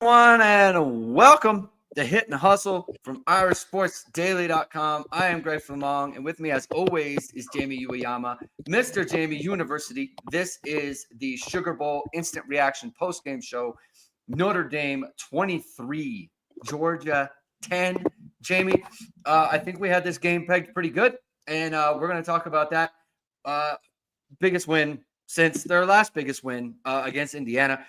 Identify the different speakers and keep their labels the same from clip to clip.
Speaker 1: everyone, and welcome to Hit and Hustle from irishsportsdaily.com. I am Greg Flamong, and with me, as always, is Jamie Ueyama, Mr. Jamie University. This is the Sugar Bowl Instant Reaction postgame show. Notre Dame 23, Georgia 10. Jamie, I think we had this game pegged pretty good, and we're going to talk about that. Biggest win since their last biggest win against Indiana.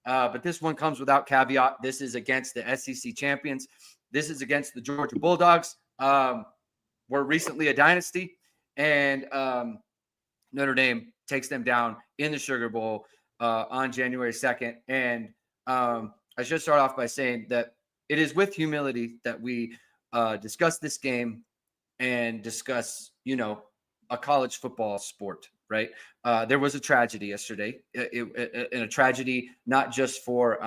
Speaker 1: But this one comes without caveat. This is against the SEC champions. This is against the Georgia Bulldogs. We're recently a dynasty, and Notre Dame takes them down in the Sugar Bowl on January 2nd. And I should start off by saying that it is with humility that we discuss this game and discuss, a college football sport. Right. There was a tragedy yesterday, and a tragedy not just for,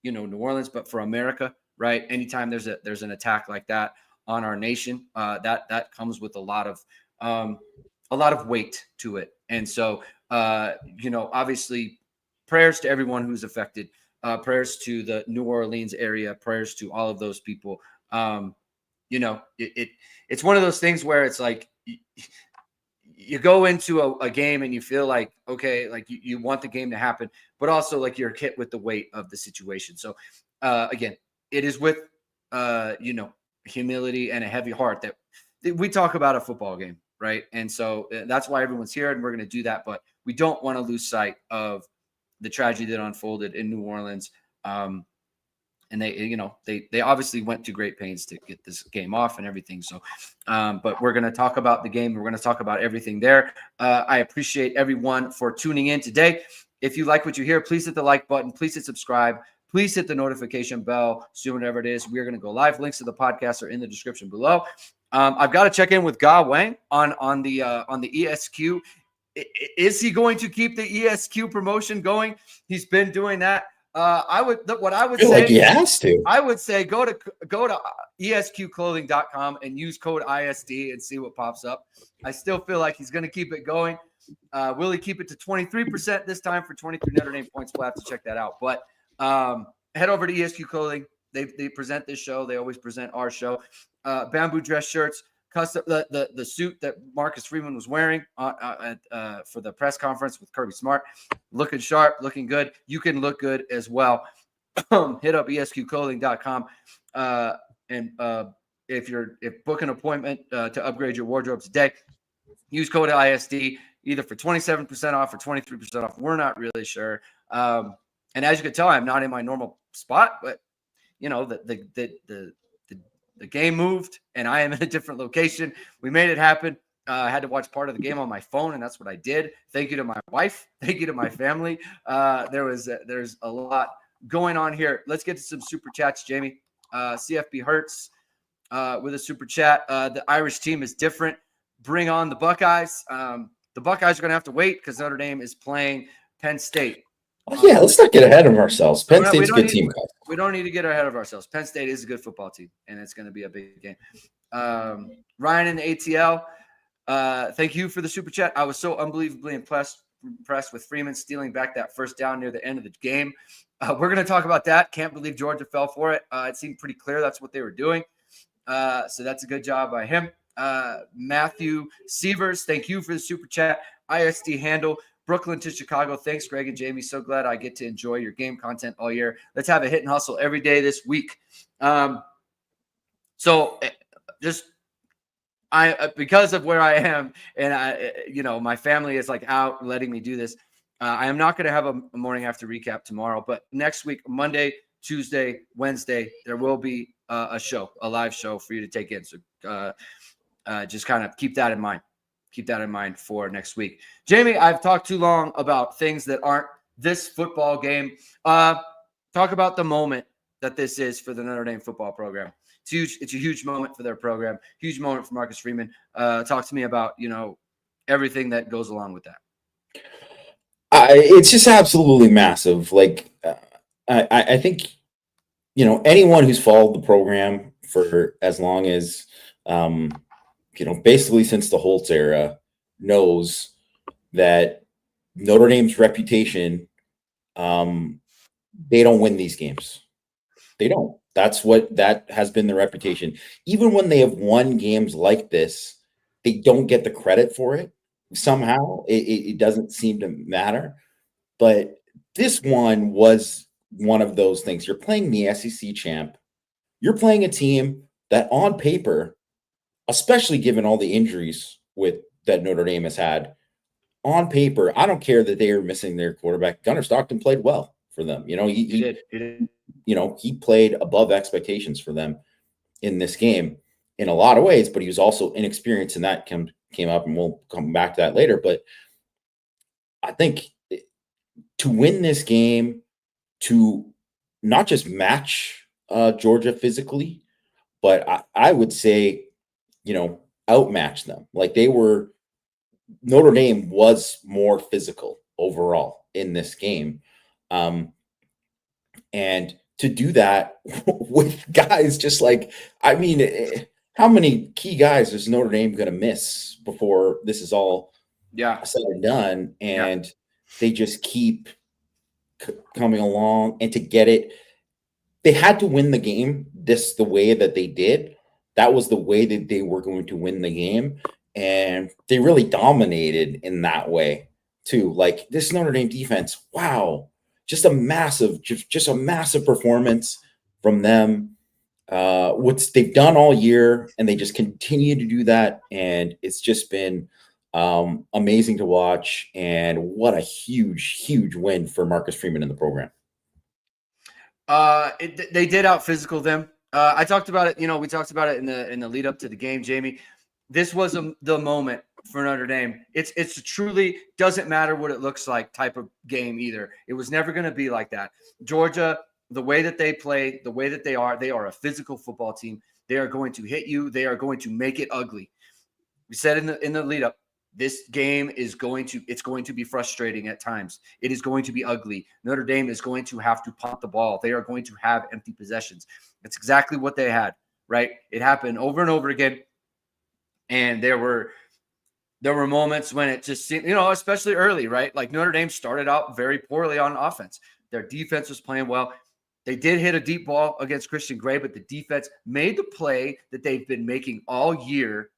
Speaker 1: New Orleans, but for America. Right. Anytime there's an attack like that on our nation, that comes with a lot of weight to it. And so, obviously, prayers to everyone who's affected, prayers to the New Orleans area, prayers to all of those people. It's one of those things where it's like, you go into a game and you feel like, okay, like you want the game to happen, but also like you're hit with the weight of the situation. So again, it is with, humility and a heavy heart that we talk about a football game. Right. And so that's why everyone's here, and we're going to do that, but we don't want to lose sight of the tragedy that unfolded in New Orleans. And they obviously went to great pains to get this game off and everything. So, but we're going to talk about the game. We're going to talk about everything there. I appreciate everyone for tuning in today. If you like what you hear, please hit the like button. Please hit subscribe. Please hit the notification bell soon, whatever it is. We're going to go live. Links to the podcast are in the description below. I've got to check in with Ge Wang on the ESQ. Is he going to keep the ESQ promotion going? He's been doing that. I would say
Speaker 2: like he has to.
Speaker 1: I would say go to esqclothing.com and use code ISD and see what pops up. I still feel like he's going to keep it going. Will he keep it to 23% this time for 23 Notre Dame points? We'll have to check that out. But head over to ESQ Clothing. They present this show. They always present our show. Bamboo dress shirts, custom the suit that Marcus Freeman was wearing for the press conference with Kirby Smart, looking sharp, looking good. You can look good as well. Hit up esqclothing.com, and if book an appointment to upgrade your wardrobe today, use code ISD either for 27% off or 23% off. We're not really sure. And as you can tell, I'm not in my normal spot, but the game moved, and I am in a different location. We made it happen. I had to watch part of the game on my phone, and that's what I did. Thank you to my wife. Thank you to my family. There's a lot going on here. Let's get to some super chats, Jamie. CFB Hertz with a super chat. The Irish team is different. Bring on the Buckeyes. The Buckeyes are going to have to wait because Notre Dame is playing Penn State.
Speaker 2: Yeah, let's not get ahead of ourselves. Penn State's a good team.
Speaker 1: We don't need to get ahead of ourselves. Penn State is a good football team, and it's going to be a big game. Ryan in the ATL, thank you for the super chat. I was so unbelievably impressed with Freeman stealing back that first down near the end of the game. We're going to talk about that. Can't believe Georgia fell for it. It seemed pretty clear that's what they were doing. So that's a good job by him. Matthew Sievers, thank you for the super chat. ISD handle. Brooklyn to Chicago. Thanks, Greg and Jamie. So glad I get to enjoy your game content all year. Let's have a hit and hustle every day this week. So because of where I am, and my family is like out letting me do this. I am not going to have a morning after recap tomorrow, but next week, Monday, Tuesday, Wednesday, there will be a live show for you to take in. So just kind of keep that in mind. Keep that in mind for next week. Jamie, I've talked too long about things that aren't this football game. Talk about the moment that this is for the Notre Dame football program. It's huge. It's a huge moment for their program. Huge moment for Marcus Freeman. Talk to me about, everything that goes along with that.
Speaker 2: It's just absolutely massive. Like, I think, anyone who's followed the program for as long as, basically since the Holtz era, knows that Notre Dame's reputation, they don't win these games. They don't. That has been the reputation. Even when they have won games like this, they don't get the credit for it. Somehow, it doesn't seem to matter. But this one was one of those things. You're playing the SEC champ. You're playing a team that, on paper, especially given all the injuries with that Notre Dame has had, on paper, I don't care that they are missing their quarterback. Gunnar Stockton played well for them.
Speaker 1: He did. He did.
Speaker 2: He played above expectations for them in this game in a lot of ways, but he was also inexperienced, and that came up, and we'll come back to that later. But I think to win this game, to not just match Georgia physically, but I would say, outmatch them. Like Notre Dame was more physical overall in this game. And to do that with guys just like, how many key guys is Notre Dame going to miss before this is all said and done? And they just keep coming along, and to get it, they had to win the game the way that they did. That was the way that they were going to win the game. And they really dominated in that way too. Like this Notre Dame defense, wow, just a massive performance from them. What they've done all year, and they just continue to do that. And it's just been amazing to watch. And what a huge win for Marcus Freeman in the program.
Speaker 1: They did out physical them. I talked about it. We talked about it in the lead up to the game, Jamie. This was the moment for Notre Dame. It's truly doesn't matter what it looks like type of game either. It was never going to be like that. Georgia, the way that they play, the way that they are a physical football team. They are going to hit you. They are going to make it ugly. We said in the lead up, this game it's going to be frustrating at times. It is going to be ugly. Notre Dame is going to have to punt the ball. They are going to have empty possessions. That's exactly what they had, right? It happened over and over again. And there were moments when it just seemed, especially early, right? Like Notre Dame started out very poorly on offense. Their defense was playing well. They did hit a deep ball against Christian Gray, but the defense made the play that they've been making all year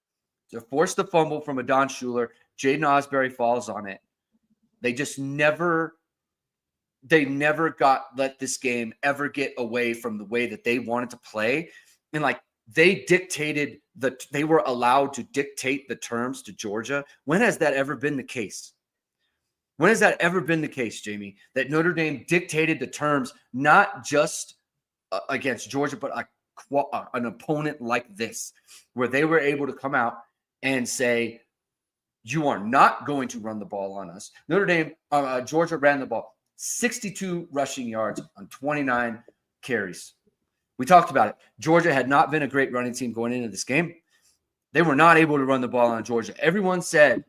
Speaker 1: to force the fumble from Adon Schuler. Jaden Osbury falls on it. They just never let this game ever get away from the way that they wanted to play. And they were allowed to dictate the terms to Georgia. When has that ever been the case? When has that ever been the case, Jamie, that Notre Dame dictated the terms, not just against Georgia, but an opponent like this, where they were able to come out and say, you are not going to run the ball on us. Georgia ran the ball 62 rushing yards on 29 carries. We talked about it. Georgia had not been a great running team going into this game. They were not able to run the ball on Georgia. Everyone said,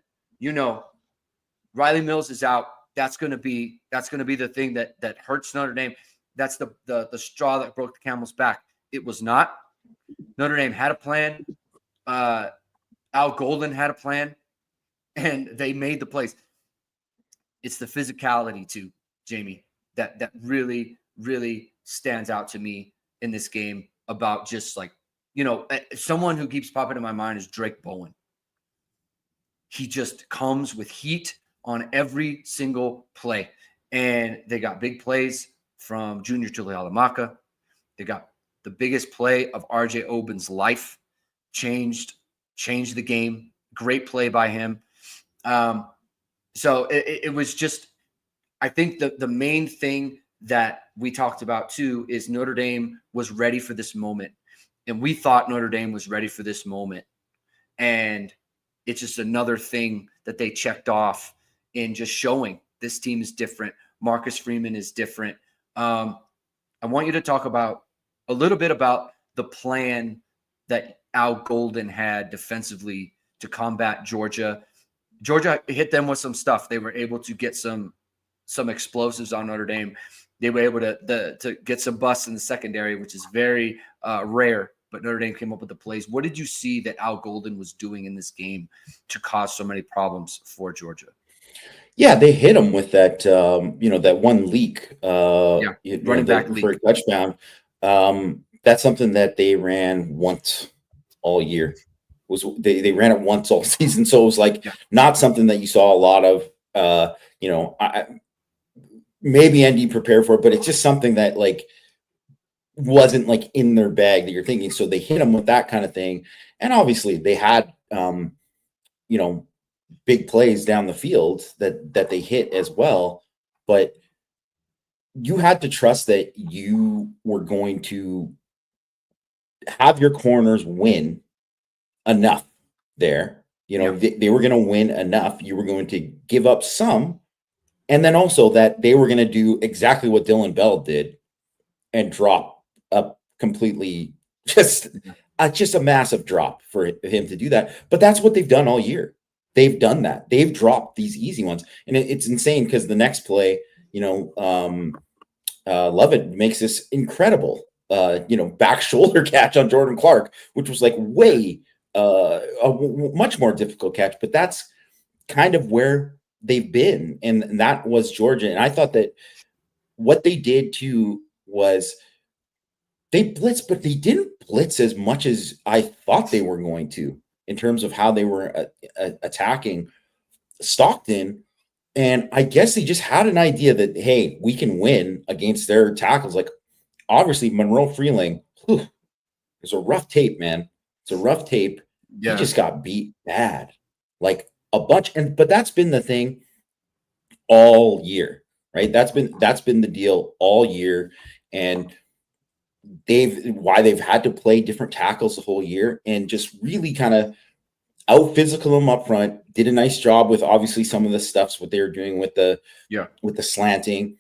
Speaker 1: Riley Mills is out. That's going to be the thing that hurts Notre Dame. That's the straw that broke the camel's back. It was not. Notre Dame had a plan. Al Golden had a plan, and they made the plays. It's the physicality too, Jamie, that really, really stands out to me in this game about just like, someone who keeps popping in my mind is Drake Bowen. He just comes with heat on every single play. And they got big plays from Junior Tuihalamaka. They got the biggest play of RJ Oben's life, changed the game. Great play by him. So it was just, I think the main thing that we talked about too is Notre Dame was ready for this moment. And we thought Notre Dame was ready for this moment. And it's just another thing that they checked off in just showing this team is different. Marcus Freeman is different. I want you to talk about a little bit about the plan that Al Golden had defensively to combat Georgia. Georgia hit them with some stuff. They were able to get some explosives on Notre Dame. They were able to get some busts in the secondary, which is very rare. But Notre Dame came up with the plays. What did you see that Al Golden was doing in this game to cause so many problems for Georgia?
Speaker 2: Yeah, they hit him with that, that one leak,
Speaker 1: running back leak
Speaker 2: for a touchdown. That's something that they ran once all year. They ran it once all season, so it was like not something that you saw a lot of. Maybe ND prepared for it, but it's just something that like wasn't like in their bag that you're thinking. So they hit them with that kind of thing, and obviously they had big plays down the field that they hit as well, but you had to trust that you were going to have your corners win enough there. They were going to win enough. You were going to give up some, and then also that they were going to do exactly what Dylan Bell did and drop up completely, just a massive drop for him to do that. But that's what they've done all year. They've done that. They've dropped these easy ones, and it's insane because the next play, Lovett makes this incredible, back shoulder catch on Jordan Clark, which was like way a much more difficult catch. But that's kind of where they've been, and that was Georgia. And I thought that what they did too was they blitzed, but they didn't blitz as much as I thought they were going to in terms of how they were attacking Stockton. And I guess they just had an idea that, hey, we can win against their tackles. Like, obviously, Monroe Freeling, it's a rough tape, man. It's a rough tape. Yeah. He just got beat bad, like a bunch. But that's been the thing all year, right? That's been the deal all year. And they've had to play different tackles the whole year and just really kind of out physical them up front. Did a nice job with obviously some of the stuffs what they were doing with the slanting.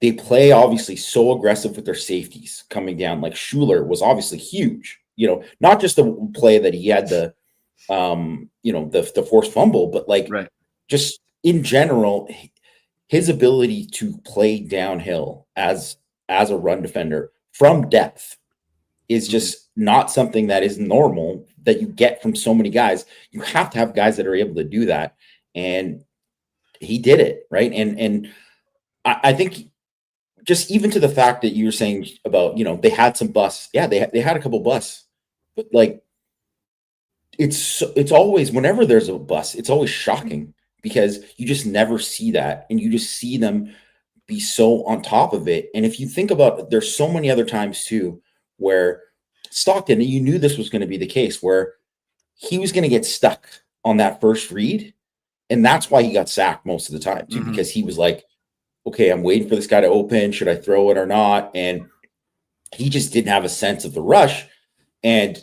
Speaker 2: They play obviously so aggressive with their safeties coming down. Like Schuler was obviously huge. Not just the play that he had the forced fumble, but like just in general, his ability to play downhill as a run defender from depth is just not something that is normal that you get from so many guys. You have to have guys that are able to do that. And he did it. Right. And I think just even to the fact that you were saying about, they had some busts. Yeah, they had a couple busts, but like, it's always, whenever there's a bust, it's always shocking because you just never see that. And you just see them be so on top of it. And if you think about, there's so many other times too, where Stockton, you knew this was going to be the case, where he was going to get stuck on that first read. And that's why he got sacked most of the time too, because he was like, okay, I'm waiting for this guy to open. Should I throw it or not? And he just didn't have a sense of the rush. And,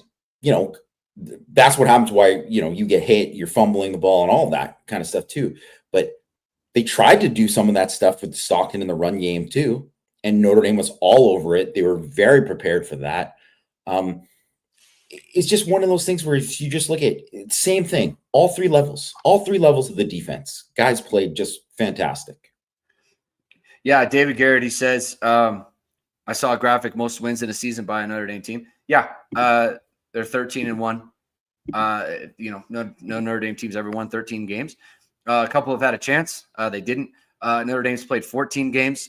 Speaker 2: that's what happens why, you get hit, you're fumbling the ball and all that kind of stuff too. But they tried to do some of that stuff with Stockton in the run game too. And Notre Dame was all over it. They were very prepared for that. It's just one of those things where if you just look at it, same thing, all three levels of the defense, guys played just fantastic.
Speaker 1: Yeah. David Garrett, he says, I saw a graphic, most wins in a season by a Notre Dame team. Yeah. They're 13-1. No Notre Dame teams ever won 13 games. A couple have had a chance. They didn't. Notre Dame's played 14 games.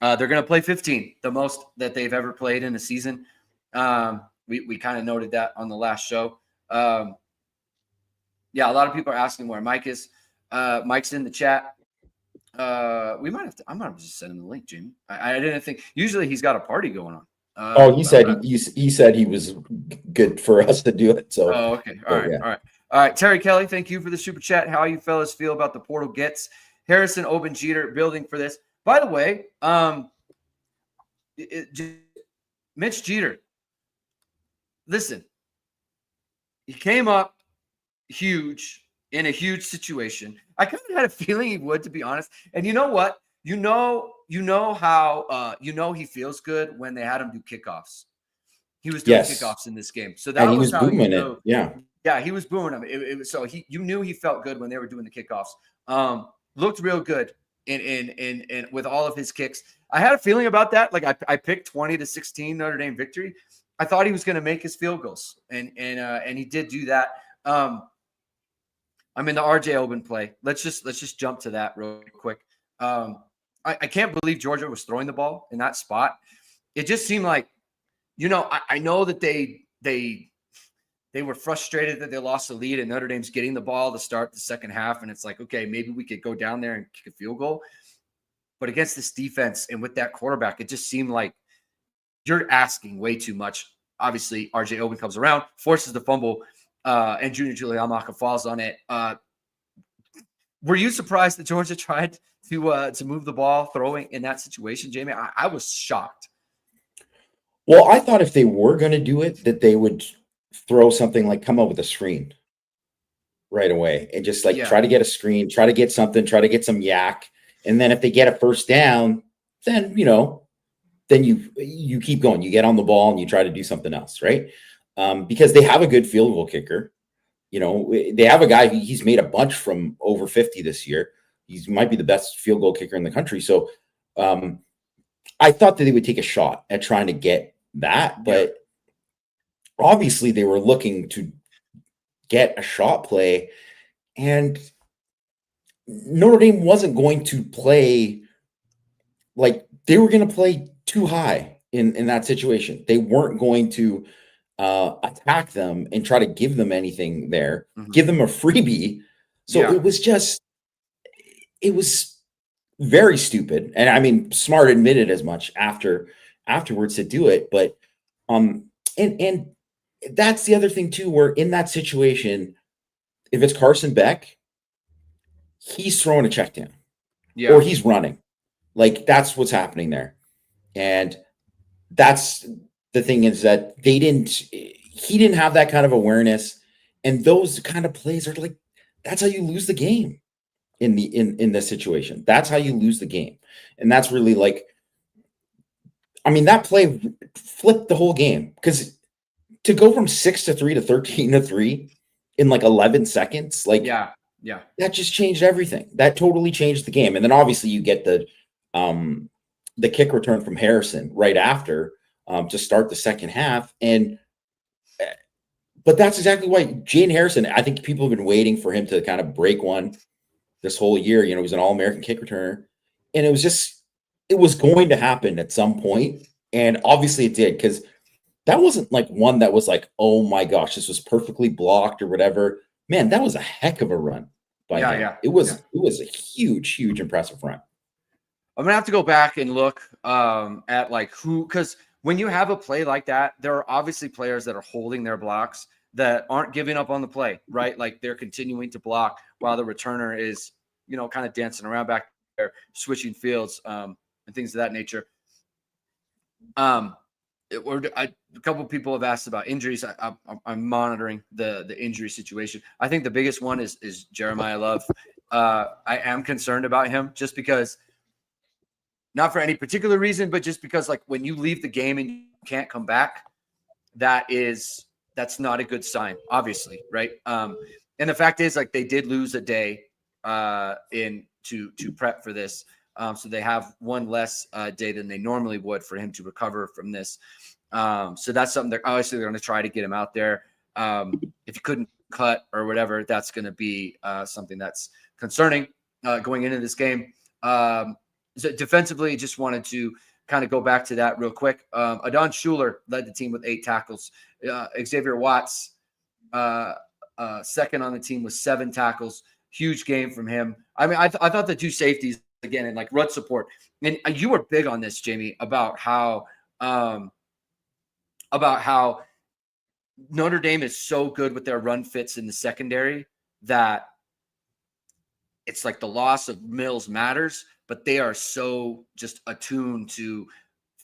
Speaker 1: They're going to play 15, the most that they've ever played in a season. We kind of noted that on the last show. A lot of people are asking where Mike is. Mike's in the chat. I'm going to just send him the link, Jamie. I didn't think. Usually he's got a party going on.
Speaker 2: He said he was good for us to do it. So.
Speaker 1: Oh, okay. All right. Terry Kelly, thank you for the super chat. How you fellas feel about the portal gets? Harrison Oben Jeter building for this. By the way, Mitch Jeter. Listen, he came up huge in a huge situation. I kind of had a feeling he would, to be honest. And you know what? You know how he feels good when they had him do kickoffs. He was doing kickoffs in this game, so that was how
Speaker 2: booming it.
Speaker 1: Yeah, he was booming them. It was so you knew he felt good when they were doing the kickoffs. Looked real good in with all of his kicks. I had a feeling about that. Like I picked 20-16 Notre Dame victory. I thought he was going to make his field goals, and he did do that. I'm in the RJ Oben play. Let's just jump to that real quick. I can't believe Georgia was throwing the ball in that spot. It just seemed like I know that they were frustrated that they lost the lead and Notre Dame's getting the ball to start the second half. And it's like, okay, maybe we could go down there and kick a field goal. But against this defense and with that quarterback, it just seemed like you're asking way too much. Obviously, RJ Oben comes around, forces the fumble, and Junior Giuliamaka falls on it. Were you surprised that Georgia tried to move the ball throwing in that situation, Jamie? I was shocked.
Speaker 2: Well, I thought if they were going to do it, that they would throw something like come up with a screen right away and just try to get a screen, try to get something, try to get some yak. And then if they get a first down, then, then you keep going. You get on the ball and you try to do something else, right? Because they have a good field goal kicker. They have a guy, he's made a bunch from over 50 this year. He might be the best field goal kicker in the country. So I thought that they would take a shot at trying to get that, but obviously they were looking to get a shot play, and Notre Dame wasn't going to play they were going to play too high in that situation. They weren't going to attack them and try to give them anything there, give them a freebie. So it was very stupid. And I mean, Smart admitted as much afterwards to do it. But and that's the other thing too, where in that situation, if it's Carson Beck, he's throwing a check down or he's running. That's what's happening there. And that's the thing, is that he didn't have that kind of awareness. And those kind of plays are that's how you lose the game in this situation. That's how you lose the game. And that's really that play flipped the whole game, because to go from 6-3 to 13-3 in 11 seconds, that just changed everything. That totally changed the game. And then obviously you get the kick return from Harrison right after to start the second half. But that's exactly why Jaden Harrison, I think people have been waiting for him to kind of break one this whole year. He was an All-American kick returner, and it was going to happen at some point. And obviously it did, because that wasn't one that was oh my gosh, this was perfectly blocked or whatever. Man, that was a heck of a run by him. Yeah. It was a huge, huge impressive run.
Speaker 1: I'm gonna have to go back and look at who, because when you have a play like that, there are obviously players that are holding their blocks that aren't giving up on the play, right? They're continuing to block while the returner is, kind of dancing around back there, switching fields, and things of that nature. A couple of people have asked about injuries. I'm monitoring the injury situation. I think the biggest one is Jeremiah Love. I am concerned about him, just because, not for any particular reason, but just because when you leave the game and you can't come back, that's not a good sign, obviously, right? And the fact is, they did lose a day to prep for this. So they have one less day than they normally would for him to recover from this. So that's something they're going to try to get him out there. If you couldn't cut or whatever, that's going to be something that's concerning going into this game. So defensively, just wanted to kind of go back to that real quick. Adon Schuler led the team with 8 tackles. Xavier Watts, second on the team with 7 tackles. Huge game from him. I mean, I thought the 2 safeties, again, and run support. And you were big on this, Jamie, about how Notre Dame is so good with their run fits in the secondary that it's the loss of Mills matters, but they are so just attuned to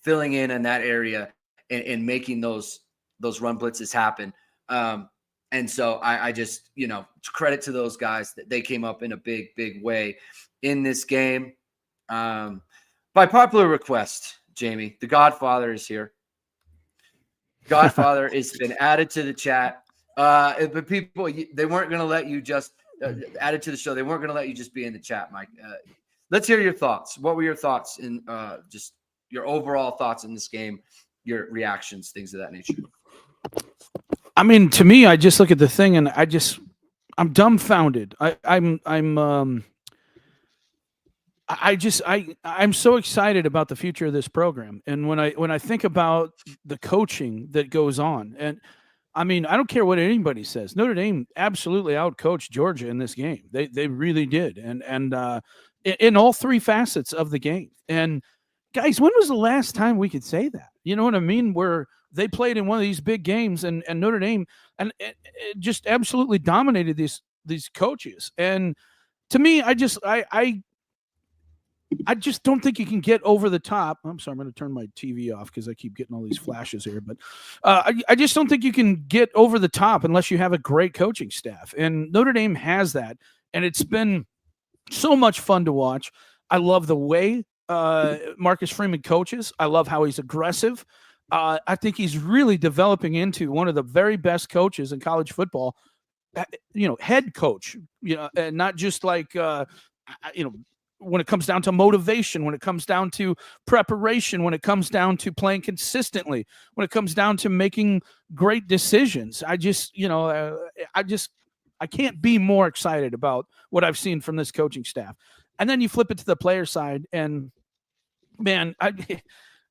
Speaker 1: filling in that area and making those run blitzes happen. And so I just, credit to those guys that they came up in a big, big way in this game. By popular request, Jamie, the Godfather is here. Godfather has been added to the chat. But people, they weren't going to let you just added to the show. They weren't going to let you just be in the chat, Mike. Let's hear your thoughts. What were your thoughts in just your overall thoughts in this game, your reactions, things of that nature?
Speaker 3: I mean, to me, I just look at the thing and I'm dumbfounded. I'm I'm so excited about the future of this program. And when I think about the coaching that goes on, and I mean, I don't care what anybody says, Notre Dame absolutely outcoached Georgia in this game. They really did. And in all three facets of the game. And guys, when was the last time we could say that? You know what I mean? Where they played in one of these big games and Notre Dame and it just absolutely dominated these coaches. And to me, I just don't think you can get over the top. I'm sorry, I'm going to turn my TV off because I keep getting all these flashes here. But I just don't think you can get over the top unless you have a great coaching staff. And Notre Dame has that. And it's been so much fun to watch. I love the way Marcus Freeman coaches. I love how he's aggressive. I think he's really developing into one of the very best coaches in college football. Head coach. And not just like when it comes down to motivation, when it comes down to preparation, when it comes down to playing consistently, when it comes down to making great decisions. I can't be more excited about what I've seen from this coaching staff. And then you flip it to the player side, and man,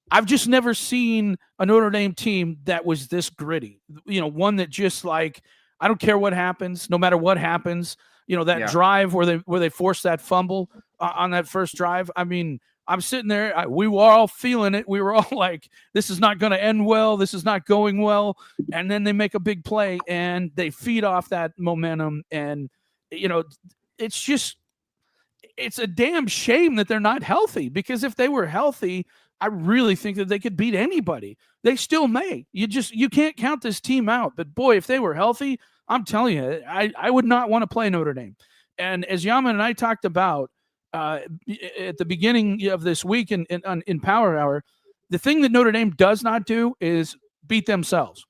Speaker 3: I've just never seen a Notre Dame team that was this gritty. One that just like, I don't care what happens, no matter what happens. Drive where they forced that fumble on that first drive. I mean, I'm sitting there. We were all feeling it. We were all like, this is not going to end well. This is not going well. And then they make a big play and they feed off that momentum. And, it's a damn shame that they're not healthy, because if they were healthy, I really think that they could beat anybody. They still may. You can't count this team out. But boy, if they were healthy, I'm telling you, I would not want to play Notre Dame. And as Yaman and I talked about at the beginning of this week in Power Hour, the thing that Notre Dame does not do is beat themselves.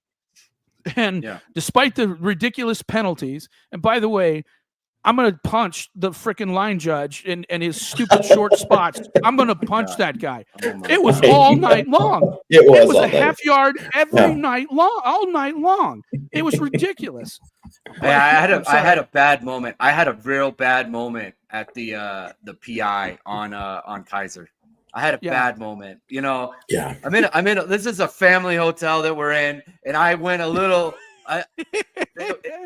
Speaker 3: And despite the ridiculous penalties, and by the way, I'm going to punch the freaking line judge and his stupid short spots. I'm going to punch that guy. It was all night long. It was a half yard every night long, all night long. It was ridiculous.
Speaker 1: Yeah, I had a bad moment. I had a real bad moment at the PI on Kaiser. I had a bad moment. I'm in this is a family hotel that we're in, and I went a little.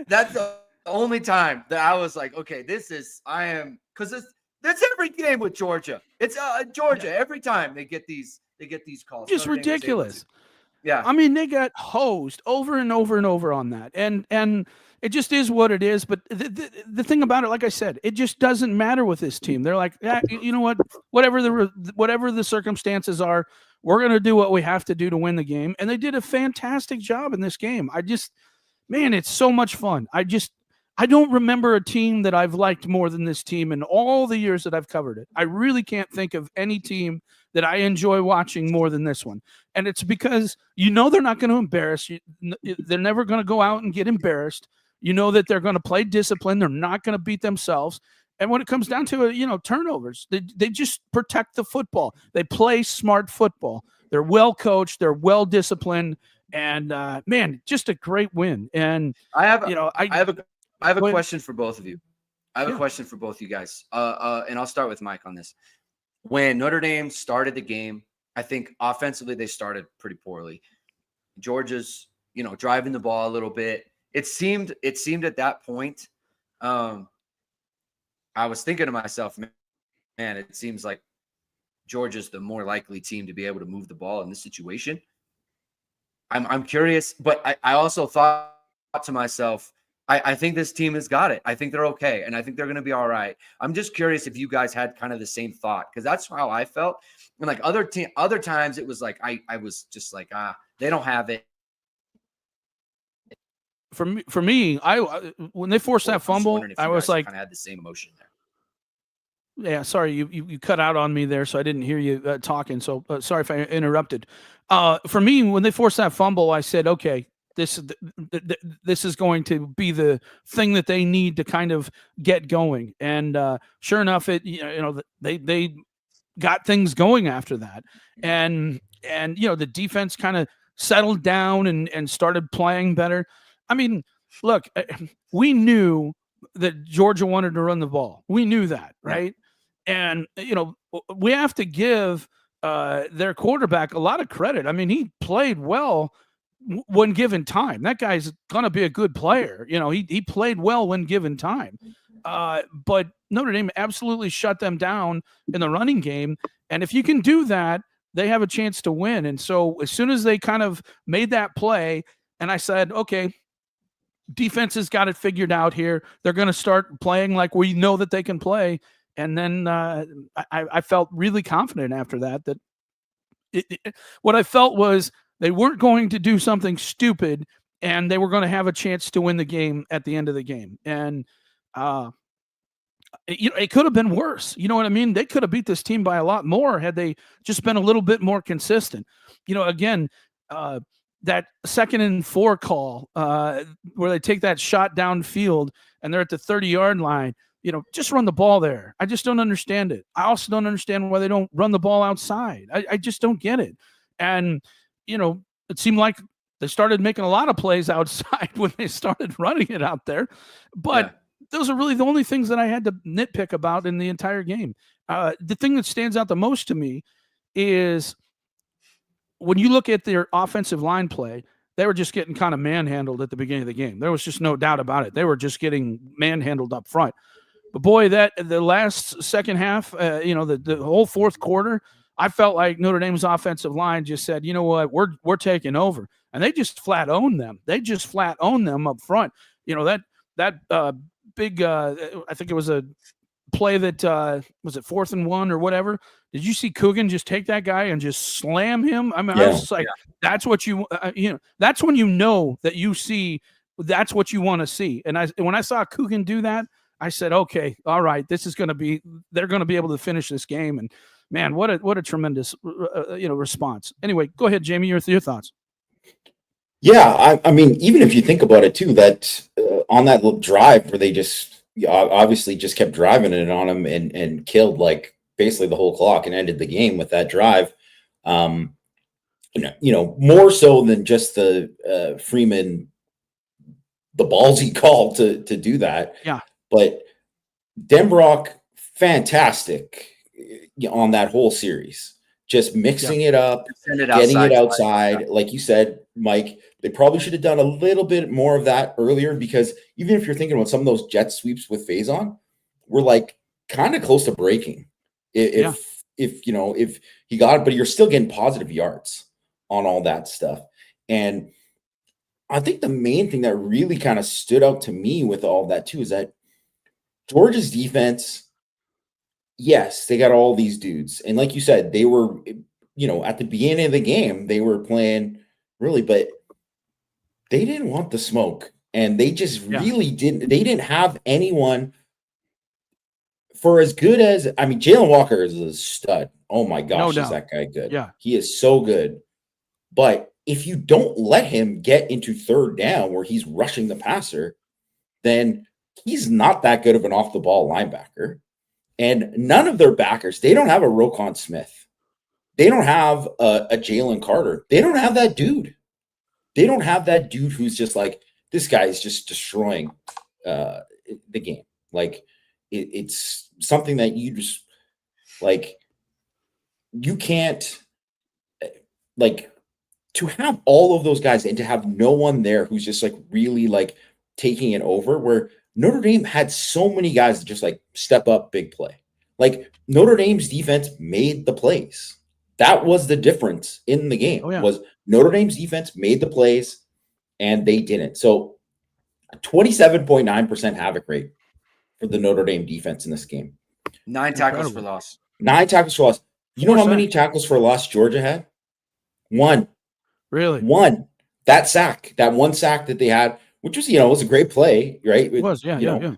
Speaker 1: That's the only time that I was like, okay, because that's every game with Georgia. It's Georgia every time they get these calls.
Speaker 3: Just ridiculous.
Speaker 1: Yeah,
Speaker 3: I mean, they got hosed over and over and over on that, and it just is what it is. But the thing about it, like I said, it just doesn't matter with this team. They're like, you know what? Whatever the circumstances are, we're going to do what we have to do to win the game. And they did a fantastic job in this game. Man, it's so much fun. I don't remember a team that I've liked more than this team in all the years that I've covered it. I really can't think of any team that I enjoy watching more than this one. And it's because they're not going to embarrass you. They're never going to go out and get embarrassed. That they're going to play discipline. They're not going to beat themselves. And when it comes down to it, turnovers, they just protect the football. They play smart football. They're well coached. They're well disciplined. And man, just a great win. And
Speaker 1: I have a question for both of you. I have a question for both you guys. And I'll start with Mike on this. When Notre Dame started the game, I think offensively they started pretty poorly. Georgia's, driving the ball a little bit. It seemed at that point, I was thinking to myself, man, it seems like Georgia's the more likely team to be able to move the ball in this situation. I'm curious, but I also thought to myself, I think this team has got it. I think they're okay, and I think they're going to be all right. I'm just curious if you guys had kind of the same thought, because that's how I felt. And like other times, it was like I was just like, they don't have it.
Speaker 3: For me, when they forced that fumble, I was like,
Speaker 1: kind of had the same emotion there.
Speaker 3: Yeah, sorry, you cut out on me there, so I didn't hear you talking. So sorry if I interrupted. For me, when they forced that fumble, I said, okay, this is going to be the thing that they need to kind of get going. And sure enough, they got things going after that, and the defense kind of settled down and started playing better. I mean, look, we knew that Georgia wanted to run the ball. We knew that, right? And, we have to give their quarterback a lot of credit. I mean, he played well when given time. That guy's going to be a good player. He played well when given time. But Notre Dame absolutely shut them down in the running game. And if you can do that, they have a chance to win. And so as soon as they kind of made that play, and I said, okay, defense has got it figured out here. They're going to start playing like we know that they can play. And then I felt really confident after that what I felt was they weren't going to do something stupid, and they were going to have a chance to win the game at the end of the game. And it could have been worse. You know what I mean? They could have beat this team by a lot more had they just been a little bit more consistent. Again, that 2nd and 4 call where they take that shot downfield and they're at the 30-yard line. Just run the ball there. I just don't understand it. I also don't understand why they don't run the ball outside. I just don't get it. And, it seemed like they started making a lot of plays outside when they started running it out there. But those are really the only things that I had to nitpick about in the entire game. The thing that stands out the most to me is when you look at their offensive line play, they were just getting kind of manhandled at the beginning of the game. There was just no doubt about it. They were just getting manhandled up front. But boy, the last second half, the whole fourth quarter, I felt like Notre Dame's offensive line just said, you know what, we're taking over, and they just flat owned them. They just flat owned them up front. That big, I think it was a play that was it 4th and 1 or whatever. Did you see Coogan just take that guy and just slam him? I mean, I was just like, that's what that's when that you see, that's what you want to see. And when I saw Coogan do that, I said, okay, all right, they're going to be able to finish this game. And man, what a tremendous, response. Anyway, go ahead, Jamie, your thoughts.
Speaker 2: Yeah. I mean, even if you think about it too, that on that little drive where they just obviously just kept driving it on him and killed like basically the whole clock and ended the game with that drive. More so than just the Freeman, the ballsy call to do that.
Speaker 3: Yeah.
Speaker 2: But Denbrock, fantastic on that whole series. Just mixing it up, getting it outside. Like you said, Mike, they probably should have done a little bit more of that earlier, because even if you're thinking about some of those jet sweeps with Faison, we're like kind of close to breaking. If he got it, but you're still getting positive yards on all that stuff. And I think the main thing that really kind of stood out to me with all that too is that Georgia's defense, yes, they got all these dudes. And like you said, they were, at the beginning of the game, they were playing really, but they didn't want the smoke. And they just really didn't. They didn't have anyone for as good as, Jalen Walker is a stud. Oh my gosh, is that guy good?
Speaker 3: Yeah.
Speaker 2: He is so good. But if you don't let him get into 3rd down where he's rushing the passer, then he's not that good of an off-the-ball linebacker. And none of their backers, they don't have a Roquan Smith. They don't have a Jalen Carter. They don't have that dude. They don't have that dude who's just like, this guy is just destroying the game. Like, it's something that you just, like, you can't, like, to have all of those guys and to have no one there who's just, like, really, like, taking it over, where Notre Dame had so many guys that just, like, step up, big play. Like, Notre Dame's defense made the plays. That was the difference in the game. Was Notre Dame's defense made the plays and they didn't. So 27.9% havoc rate for the Notre Dame defense in this game.
Speaker 1: 9 tackles for loss.
Speaker 2: 9 tackles for loss. You know how many tackles for loss Georgia had? 1.
Speaker 3: Really?
Speaker 2: 1. That sack, that one sack that they had, which was, was a great play, right?
Speaker 3: It was, yeah.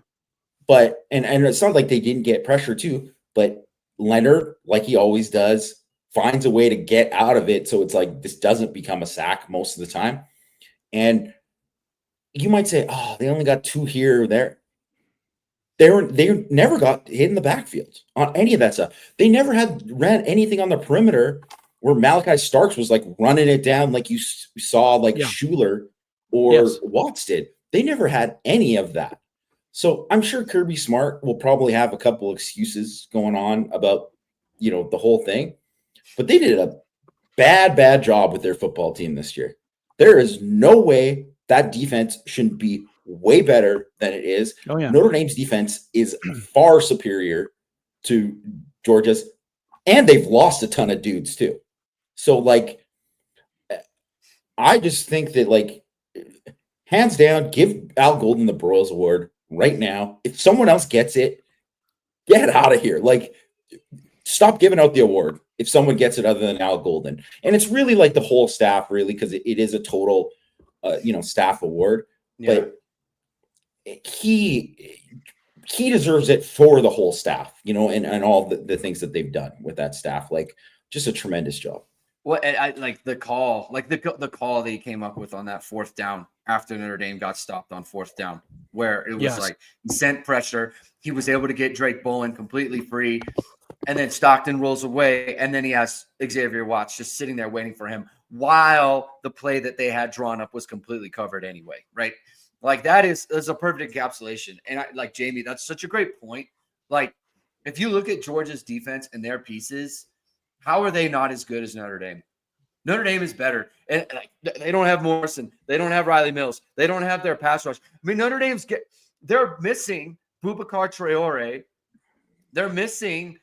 Speaker 2: But, and it's not like they didn't get pressure too, but Leonard, like he always does, finds a way to get out of it. So it's like, this doesn't become a sack most of the time. And you might say, oh, they only got 2 here or there. They never got hit in the backfield on any of that stuff. They never ran anything on the perimeter where Malachi Starks was like running it down like you saw like Schuler or Watts did. They never had any of that. So I'm sure Kirby Smart will probably have a couple excuses going on about, the whole thing, but they did a bad job with their football team this year. There is no way that defense shouldn't be way better than it is.
Speaker 3: Oh, yeah.
Speaker 2: Notre Dame's defense is far superior to Georgia's, and they've lost a ton of dudes too. So, I just think that, hands down, give Al Golden the Broyles Award right now. If someone else gets it, get out of here. Stop giving out the award if someone gets it other than Al Golden. And it's really the whole staff, really, because it is a total, staff award.
Speaker 1: Yeah.
Speaker 2: But he deserves it for the whole staff, and all the things that they've done with that staff. Just a tremendous job.
Speaker 1: Well, I like the call, the call that he came up with on that 4th down after Notre Dame got stopped on 4th down, where it was he sent pressure. He was able to get Drake Bowen completely free. And then Stockton rolls away, and then he has Xavier Watts just sitting there waiting for him while the play that they had drawn up was completely covered anyway, right? That is a perfect encapsulation. And Jamie, that's such a great point. If you look at Georgia's defense and their pieces, how are they not as good as Notre Dame? Notre Dame is better. And they don't have Morrison. They don't have Riley Mills. They don't have their pass rush. I mean, Notre Dame's they're missing Boubacar Traore. They're missing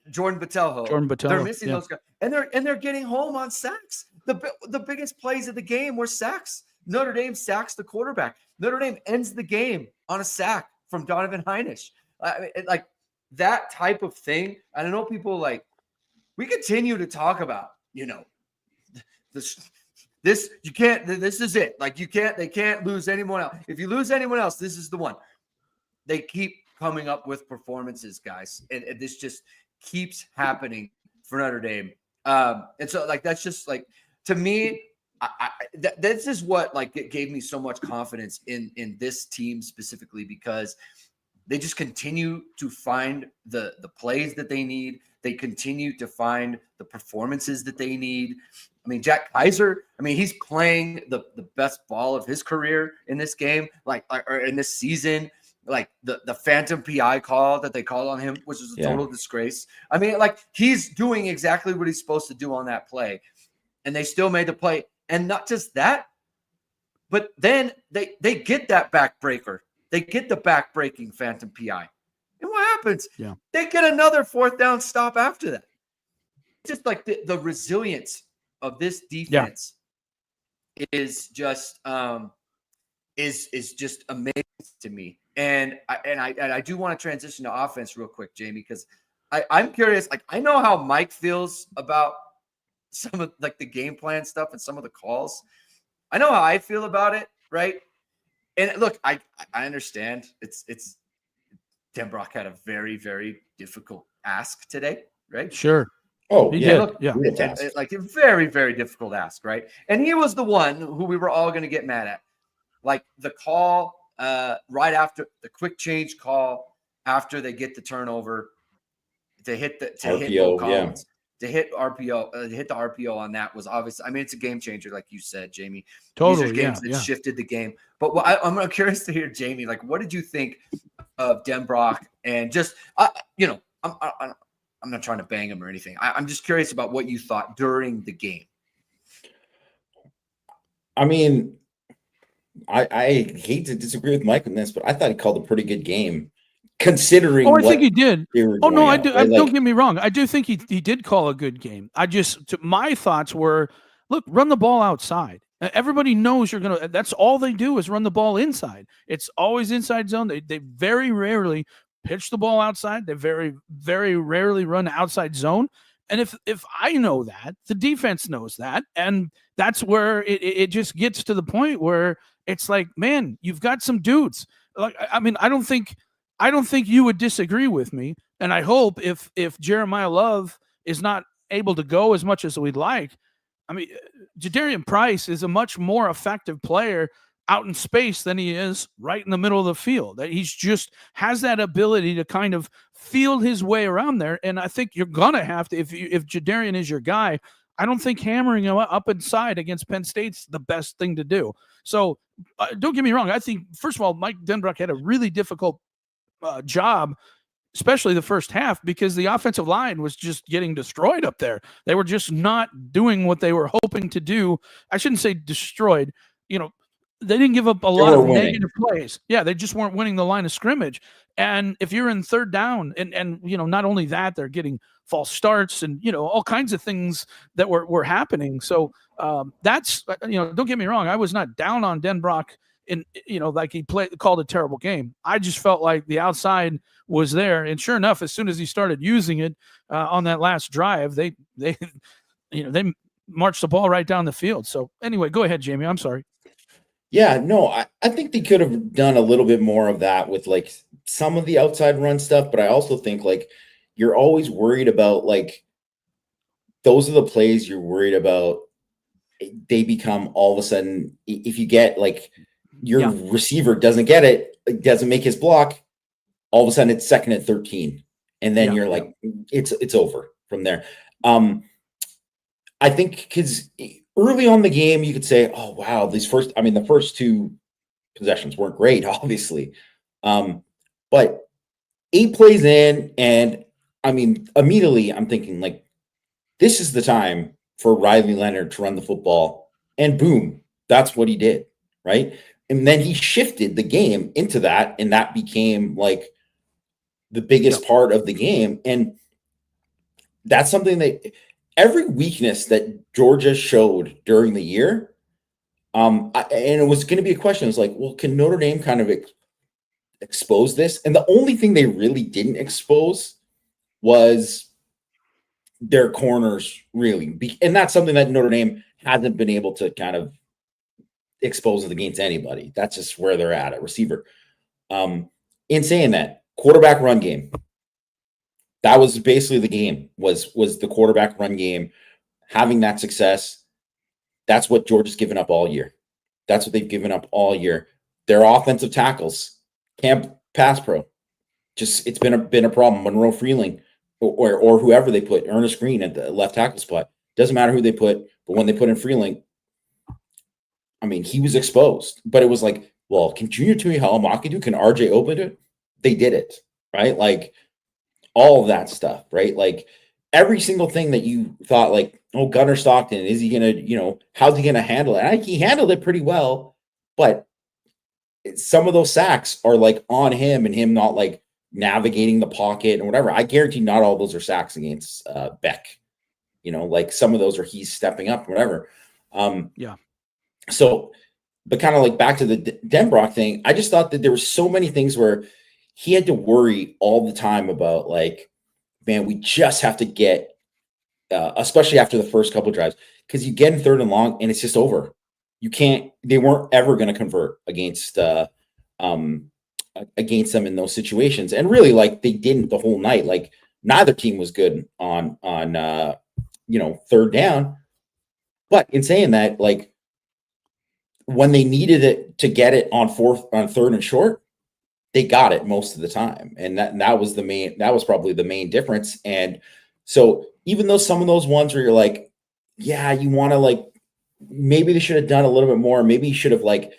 Speaker 1: Jordan Botelho. They're missing those guys. And they're getting home on sacks. The biggest plays of the game were sacks. Notre Dame sacks the quarterback. Notre Dame ends the game on a sack from Donovan Heinisch. That type of thing. I don't know, people we continue to talk about, this you can't, this is it. They can't lose anyone else. If you lose anyone else, this is the one. They keep coming up with performances, guys. And this just keeps happening for Notre Dame. And so that's just to me, this is what it gave me so much confidence in this team specifically, because they just continue to find the plays that they need. They continue to find the performances that they need. I mean, Jack Kaiser, he's playing the best ball of his career in this game, or in this season. The phantom PI call that they called on him, which was a total disgrace. He's doing exactly what he's supposed to do on that play, and they still made the play. And not just that, but then they get that backbreaker. They get the back-breaking phantom PI. And what happens? Yeah. They get another 4th down stop after that. Just the resilience of this defense is just just amazing to me. And I do want to transition to offense real quick, Jamie, because I'm curious. I know how Mike feels about some of the game plan stuff and some of the calls. I know how I feel about it, right? And look, I understand it's Denbrock had a very, very difficult ask today, right?
Speaker 3: Sure.
Speaker 2: Oh,
Speaker 3: he
Speaker 2: did.
Speaker 3: Yeah.
Speaker 1: A very, very difficult ask, right? And he was the one who we were all going to get mad at. The call right after the quick change call after they get the turnover to hit RPO, Collins. To hit RPO, hit the RPO on that was obvious. It's a game changer, like you said, Jamie.
Speaker 3: Totally,
Speaker 1: These are games that shifted the game. But I'm curious to hear, Jamie, what did you think of Denbrock? And just, I'm not trying to bang him or anything. I'm just curious about what you thought during the game.
Speaker 2: I hate to disagree with Mike on this, but I thought he called a pretty good game. Considering,
Speaker 3: I think he did. No, I do.
Speaker 2: Right?
Speaker 3: Don't get me wrong. I do think he did call a good game. My thoughts were, look, run the ball outside. Everybody knows you're gonna. That's all they do is run the ball inside. It's always inside zone. They very rarely pitch the ball outside. They very, very rarely run outside zone. And if I know that, the defense knows that, and that's where it just gets to the point where it's man, you've got some dudes. I don't think you would disagree with me, and I hope if Jeremiah Love is not able to go as much as we'd like, Jadarian Price is a much more effective player out in space than he is right in the middle of the field. That he's just has that ability to kind of field his way around there, and I think you're gonna have to if Jadarian is your guy. I don't think hammering him up inside against Penn State's the best thing to do. So don't get me wrong. I think, first of all, Mike Denbrock had a really difficult job, especially the first half, because the offensive line was just getting destroyed up there. They were just not doing what they were hoping to do. I shouldn't say destroyed. They didn't give up a lot of negative plays. Yeah, they just weren't winning the line of scrimmage. And if you're in third down, and not only that, they're getting false starts and all kinds of things that were happening. So that's don't get me wrong, I was not down on Denbrock in like he called a terrible game. I just felt like the outside was there, and sure enough, as soon as he started using it on that last drive, they they marched the ball right down the field. So anyway, go ahead, Jamie. I'm sorry.
Speaker 2: Yeah, no, I think they could have done a little bit more of that with like some of the outside run stuff, but I also think like you're always worried about like those are the plays you're worried about. They become all of a sudden, if you get like your receiver doesn't get it, doesn't make his block, all of a sudden it's 2nd and 13. And then you're like, it's over from there. I think because early on the game, you could say, oh, wow, the first 2 possessions weren't great, obviously. But 8 plays in, and I mean, immediately I'm thinking, like, this is the time for Riley Leonard to run the football. And boom, that's what he did, right? And then he shifted the game into that, and that became, like, the biggest part of the game. And that's something that every weakness that Georgia showed during the year, and it was going to be a question. It's like, well, can Notre Dame kind of expose this? And the only thing they really didn't expose was their corners, really. And that's something that Notre Dame hasn't been able to kind of expose against anybody. That's just where they're at receiver. In saying that, quarterback run game. That was basically the game, was the quarterback run game, having that success. That's what Georgia's given up all year. That's what they've given up all year. Their offensive tackles can't pass pro. Just it's been a problem. Monroe Freeling or whoever they put, Ernest Green at the left tackle spot. Doesn't matter who they put, but when they put in Freeling, I mean, he was exposed. But it was like, well, can Junior Tuihalamaka do? Can RJ open it? They did it, right? Like, all of that stuff, right? Like every single thing that you thought, like, oh, Gunnar Stockton, is he going to, how's he going to handle it? I think he handled it pretty well, but some of those sacks are like on him and him not like navigating the pocket and whatever. I guarantee not all those are sacks against Beck. Like some of those are he's stepping up, whatever. So, but kind of like back to the Denbrock thing, I just thought that there were so many things where he had to worry all the time about, like, man, we just have to get, especially after the first couple of drives, because you get in 3rd and long and it's just over. They weren't ever going to convert against them in those situations. And really, like, they didn't the whole night. Like, neither team was good on 3rd down. But in saying that, like, when they needed it to get it on 3rd and short, they got it most of the time. And that was probably the main difference. And so even though some of those ones where you're like, yeah, you want to, like, maybe they should have done a little bit more. Maybe you should have, like,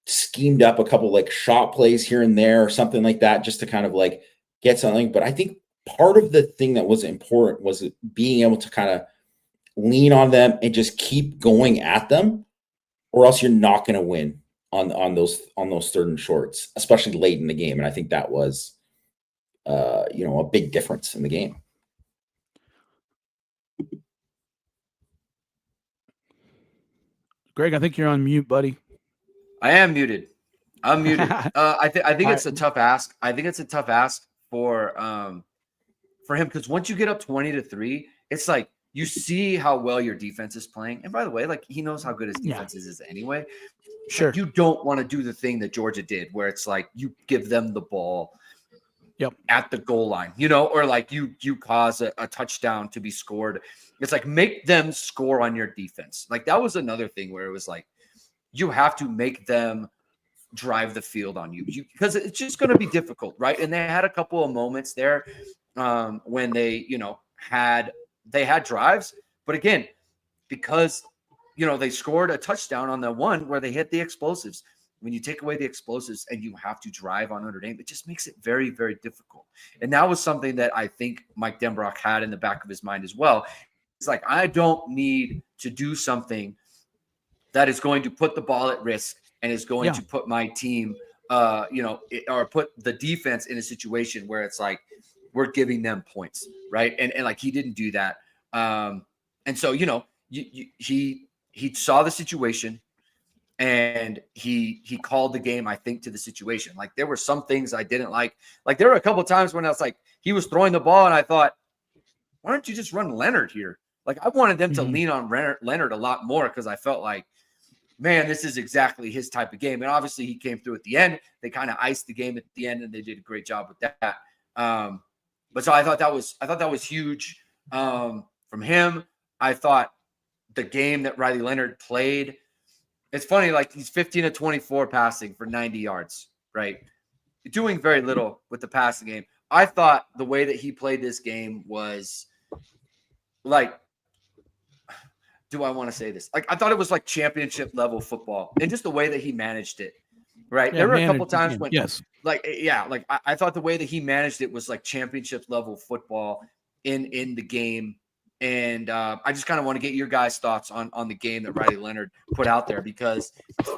Speaker 2: schemed up a couple, like, shot plays here and there or something like that, just to kind of, like, get something. But I think part of the thing that was important was being able to kind of lean on them and just keep going at them, or else you're not going to win on those 3rd and shorts, especially late in the game. And I think that was, a big difference in the game.
Speaker 3: Greg, I think you're on mute, buddy.
Speaker 1: I am muted. I'm muted. I think it's a tough ask. I think it's a tough ask for him, because once you get up 20-3, it's like you see how well your defense is playing. And by the way, like, he knows how good his defense is anyway.
Speaker 3: Sure.
Speaker 1: Like, you don't want to do the thing that Georgia did, where it's like you give them the ball at the goal line, or like you cause a touchdown to be scored. It's like, make them score on your defense. Like, that was another thing where it was like, you have to make them drive the field on you, because it's just going to be difficult, right? And they had a couple of moments there when they, had drives. But again, because, they scored a touchdown on the one where they hit the explosives. When you take away the explosives and you have to drive on Notre Dame, it just makes it very, very difficult. And that was something that I think Mike Denbrock had in the back of his mind as well. It's like, I don't need to do something that is going to put the ball at risk and is going to put my team, or put the defense in a situation where it's like, we're giving them points, right? And like, he didn't do that. And so, he saw the situation, and he called the game, I think, to the situation. Like, there were some things I didn't like. Like, there were a couple of times when I was like, he was throwing the ball, and I thought, why don't you just run Leonard here? Like, I wanted them to lean on Leonard a lot more, because I felt like, man, this is exactly his type of game. And obviously he came through at the end. They kind of iced the game at the end, and they did a great job with that. But so I thought that was huge from him. I thought the game that Riley Leonard played, it's funny, like, he's 15 of 24 passing for 90 yards, right? Doing very little with the passing game. I thought the way that he played this game was like, do I want to say this? Like, I thought it was like championship level football, and just the way that he managed it, right? There were a couple times when, I thought the way that he managed it was like championship level football in the game. And I just kind of want to get your guys' thoughts on the game that Riley Leonard put out there, because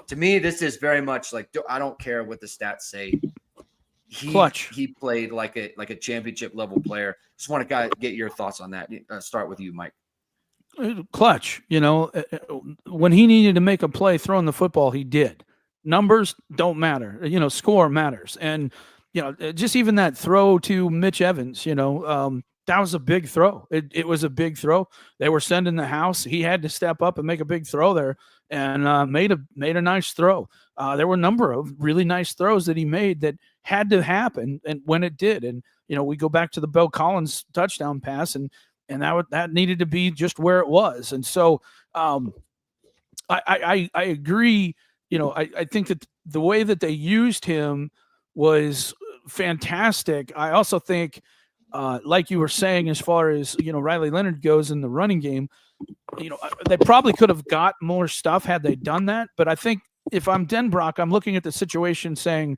Speaker 1: to me, this is very much like, I don't care what the stats say. He played like a championship level player. Just want to get your thoughts on that. Start with you, Mike.
Speaker 3: Clutch, when he needed to make a play throwing the football, he did. Numbers don't matter, score matters. And, just even that throw to Mitch Evans, that was a big throw. It was a big throw. They were sending the house. He had to step up and make a big throw there, and made a nice throw. There were a number of really nice throws that he made that had to happen, and when it did, and we go back to the Bell Collins touchdown pass, and that needed to be just where it was. And so I agree. I think that the way that they used him was fantastic. I also think, like you were saying, as far as, Riley Leonard goes in the running game, they probably could have got more stuff had they done that. But I think if I'm Denbrock, I'm looking at the situation saying,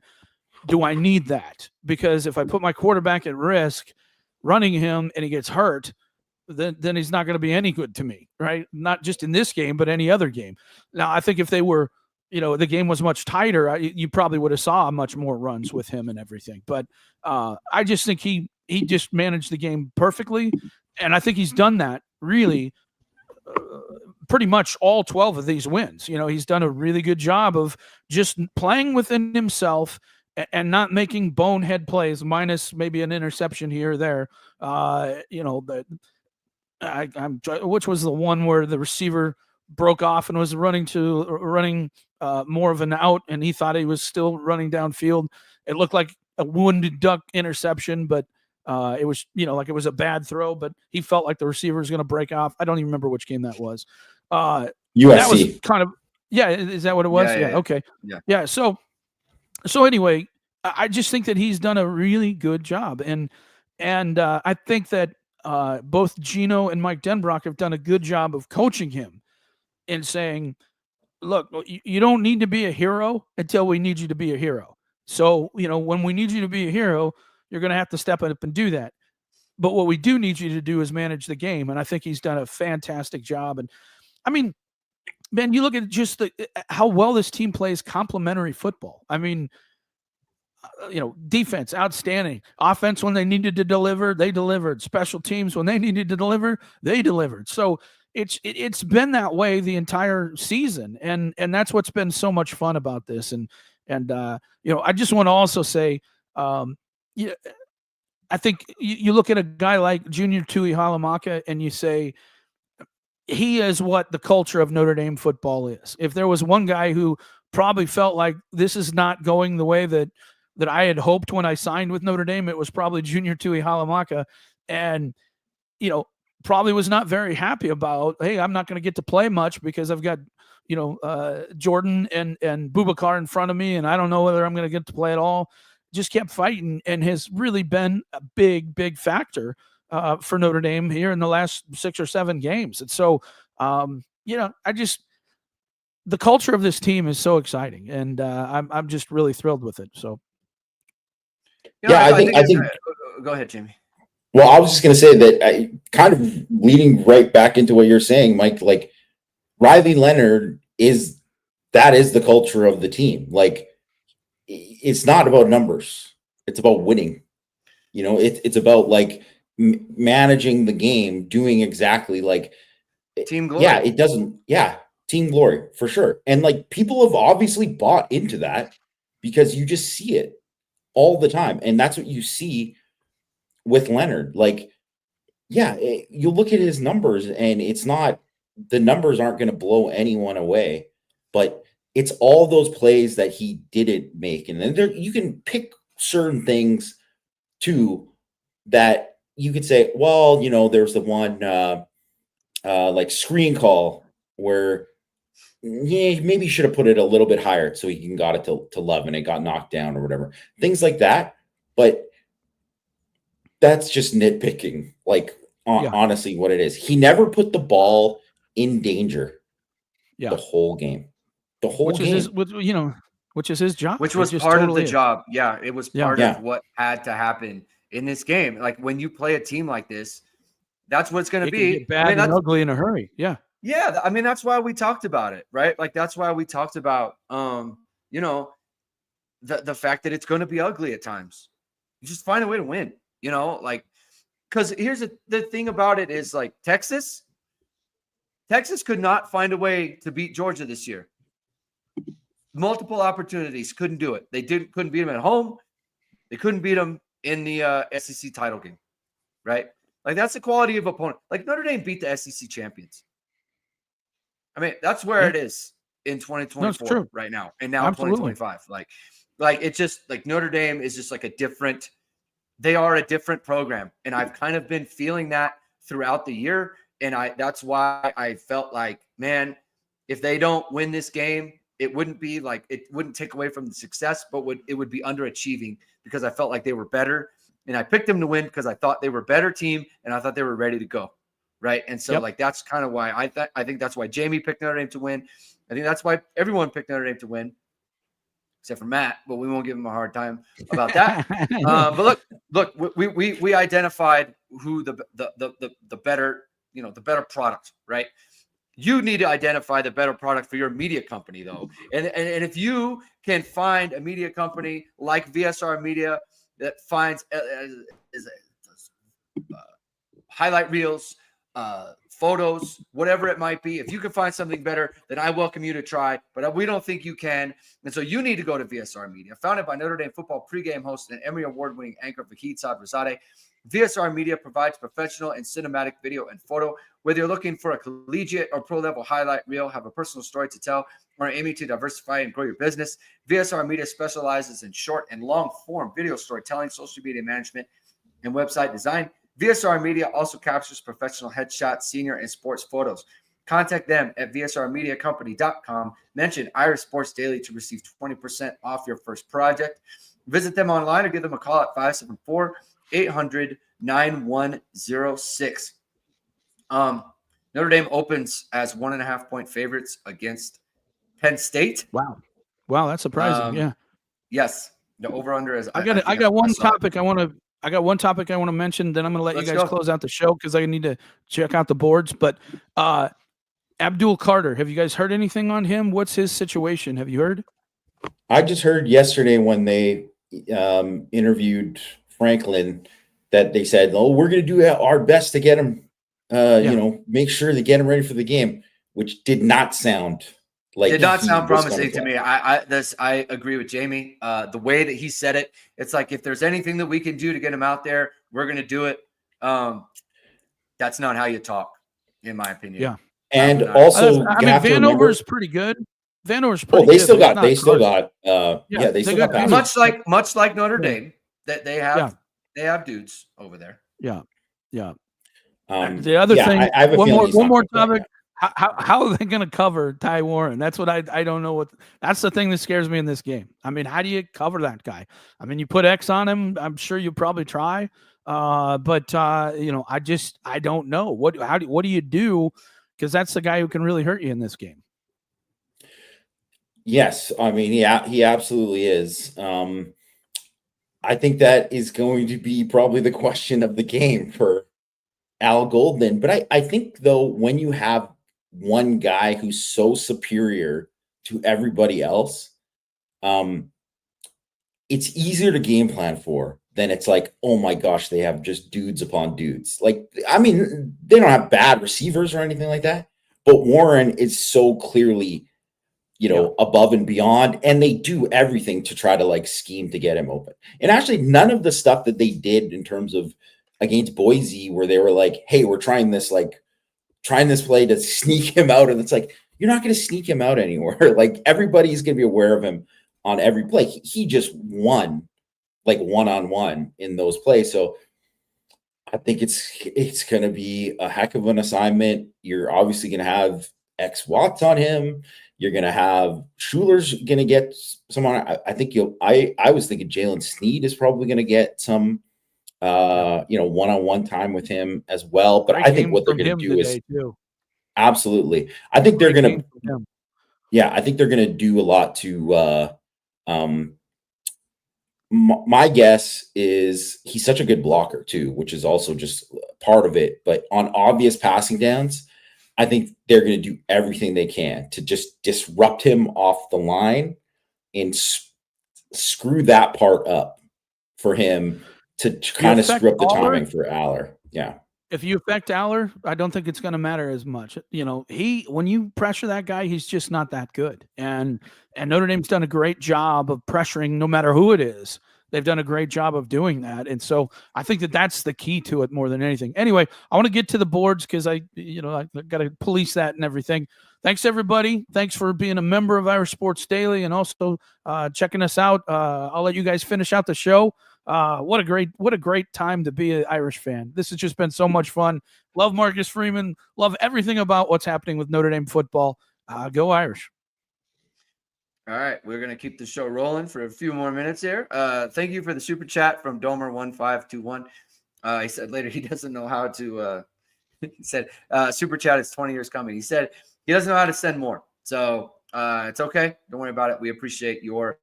Speaker 3: do I need that? Because if I put my quarterback at risk running him and he gets hurt, then he's not going to be any good to me, right? Not just in this game, but any other game. Now, I think if they were, the game was much tighter, you probably would have saw much more runs with him and everything. But I just think he just managed the game perfectly. And I think he's done that really pretty much all 12 of these wins. He's done a really good job of just playing within himself and not making bonehead plays, minus maybe an interception here or there. Which was the one where the receiver broke off and was running more of an out, and he thought he was still running downfield. It looked like a wounded duck interception, but it was, like it was a bad throw, but he felt like the receiver was going to break off. I don't even remember which game that was.
Speaker 2: USC.
Speaker 3: That was kind of, is that what it was? Yeah. Okay. Yeah. So anyway, I just think that he's done a really good job. And I think that both Gino and Mike Denbrock have done a good job of coaching him and saying, look, you don't need to be a hero until we need you to be a hero. So, when we need you to be a hero, you're going to have to step up and do that. But what we do need you to do is manage the game. And I think he's done a fantastic job. And I mean, man, you look at just how well this team plays complementary football. I mean, defense, outstanding. Offense, when they needed to deliver, they delivered. Special teams, when they needed to deliver, they delivered. So it's been that way the entire season. And that's what's been so much fun about this. And I just want to also say, I think you look at a guy like Junior Tuihalamaka and you say, he is what the culture of Notre Dame football is. If there was one guy who probably felt like this is not going the way that I had hoped when I signed with Notre Dame, it was probably Junior Tuihalamaka. And, probably was not very happy about, hey, I'm not going to get to play much because I've got, Jordan and Boubacar in front of me, and I don't know whether I'm going to get to play at all. Just kept fighting and has really been a big, big factor for Notre Dame here in the last 6 or 7 games. And so The culture of this team is so exciting, and I'm just really thrilled with it. So,
Speaker 2: I think.
Speaker 1: Go ahead, Jamie.
Speaker 2: Well, I was just going to say that, kind of leading right back into what you're saying, Mike. Like, Riley Leonard is the culture of the team. Like, it's not about numbers; it's about winning. It's about like managing the game, doing exactly like
Speaker 1: team glory.
Speaker 2: Yeah, it doesn't. Yeah, team glory for sure. And like, people have obviously bought into that because you just see it all the time, and that's what you see with Leonard. Like, you look at his numbers, and the numbers aren't going to blow anyone away, but it's all those plays that he didn't make. And then you can pick certain things too that you could say, well, there's the one like screen call where maybe you should have put it a little bit higher so he got it to Love and it got knocked down or whatever. Things like that. But that's just nitpicking, like, honestly, what it is. He never put the ball in danger the whole game. The whole game.
Speaker 3: Which is his job.
Speaker 1: Which was part of the job. Yeah, it was part of what had to happen in this game. Like, when you play a team like this, that's what's going to be.
Speaker 3: Get bad and ugly in a hurry. Yeah.
Speaker 1: Yeah. I mean, that's why we talked about it, right? Like, that's why we talked about, the fact that it's going to be ugly at times. You just find a way to win, like, because here's the thing about it is, like, Texas could not find a way to beat Georgia this year. Multiple opportunities, couldn't do it. They couldn't beat them at home. They couldn't beat them in the SEC title game, right? Like, that's the quality of opponent. Like, Notre Dame beat the SEC champions. I mean, that's where it is in 2024 right now, and now 2025. Like it's just like Notre Dame is just like they are a different program, and I've kind of been feeling that throughout the year, and that's why I felt like, man, if they don't win this game, it wouldn't take away from the success, but it would be underachieving because I felt like they were better. And I picked them to win because I thought they were a better team and I thought they were ready to go. Right. And so like, that's kind of why I think that's why Jamie picked Notre Dame to win. I think that's why everyone picked Notre Dame to win, except for Matt, but we won't give him a hard time about that. But look, we identified who the better, the better product, right? You need to identify the better product for your media company, though. And if you can find a media company like VSR Media that finds highlight reels, photos, whatever it might be, if you can find something better, then I welcome you to try. But we don't think you can. And so you need to go to VSR Media. Founded by Notre Dame football pregame host and Emmy Award-winning anchor Fahid Sadrazadeh, VSR Media provides professional and cinematic video and photo. Whether you're looking for a collegiate or pro-level highlight reel, have a personal story to tell, or aiming to diversify and grow your business, VSR Media specializes in short and long-form video storytelling, social media management, and website design. VSR Media also captures professional headshots, senior, and sports photos. Contact them at vsrmediacompany.com. Mention Irish Sports Daily to receive 20% off your first project. Visit them online or give them a call at 574-800-9106. Notre Dame opens as 1.5-point favorites against Penn State.
Speaker 3: Wow, that's surprising.
Speaker 1: Yes, the over/under is.
Speaker 3: I got one topic I want to mention. Then I'm going to let you guys close out the show because I need to check out the boards. But Abdul Carter, have you guys heard anything on him? What's his situation? Have you heard?
Speaker 2: I just heard yesterday when they interviewed Franklin that they said, "Oh, we're going to do our best to get him." Make sure to get him ready for the game, which did not sound
Speaker 1: promising to me. I agree with Jamie. The way that he said it, it's like, if there's anything that we can do to get him out there, we're going to do it. That's not how you talk, in my opinion.
Speaker 2: Yeah. And also,
Speaker 3: Vanover's pretty good. Vanover's pretty good.
Speaker 2: They still got
Speaker 1: much like Notre Dame, that they have dudes over there.
Speaker 3: Yeah. The other thing,
Speaker 2: I have
Speaker 3: one more topic. How are they going to cover Ty Warren? That's what I don't know. That's the thing that scares me in this game. I mean, how do you cover that guy? I mean, you put X on him. I'm sure you probably try. But I don't know. What do you do because that's the guy who can really hurt you in this game.
Speaker 2: Yes, I mean, he absolutely is. I think that is going to be probably the question of the game for Al Golden. But I think, though, when you have one guy who's so superior to everybody else, it's easier to game plan for than it's like, oh my gosh, they have just dudes upon dudes. Like, I mean, they don't have bad receivers or anything like that, but Warren is so clearly, above and beyond, and they do everything to try to like scheme to get him open. And actually, none of the stuff that they did in terms of against Boise, where they were like, hey, we're trying this play to sneak him out. And it's like, you're not going to sneak him out anywhere. Like, everybody's going to be aware of him on every play. He just won like one-on-one in those plays. So I think it's going to be a heck of an assignment. You're obviously going to have X Watts on him. You're going to have Schuler's going to get someone. I think I was thinking Jalen Sneed is probably going to get some, one-on-one time with him as well. But I think what they're going to do is absolutely. I think they're going to, I think they're going to do a lot to, my guess is he's such a good blocker too, which is also just part of it. But on obvious passing downs, I think they're going to do everything they can to just disrupt him off the line and screw that part up for him to kind of screw up the timing for Aller. Yeah.
Speaker 3: If you affect Aller, I don't think it's going to matter as much. When you pressure that guy, he's just not that good. And Notre Dame's done a great job of pressuring no matter who it is. They've done a great job of doing that. And so I think that's the key to it more than anything. Anyway, I want to get to the boards because I got to police that and everything. Thanks, everybody. Thanks for being a member of Irish Sports Daily and also checking us out. I'll let you guys finish out the show. What a great time to be an Irish fan. This has just been so much fun. Love Marcus Freeman. Love everything about what's happening with Notre Dame football. Go Irish.
Speaker 1: All right, we're going to keep the show rolling for a few more minutes here. Thank you for the super chat from Domer1521. He said later he doesn't know how to he said super chat is 20 years coming. He said he doesn't know how to send more. So it's okay. Don't worry about it. We appreciate your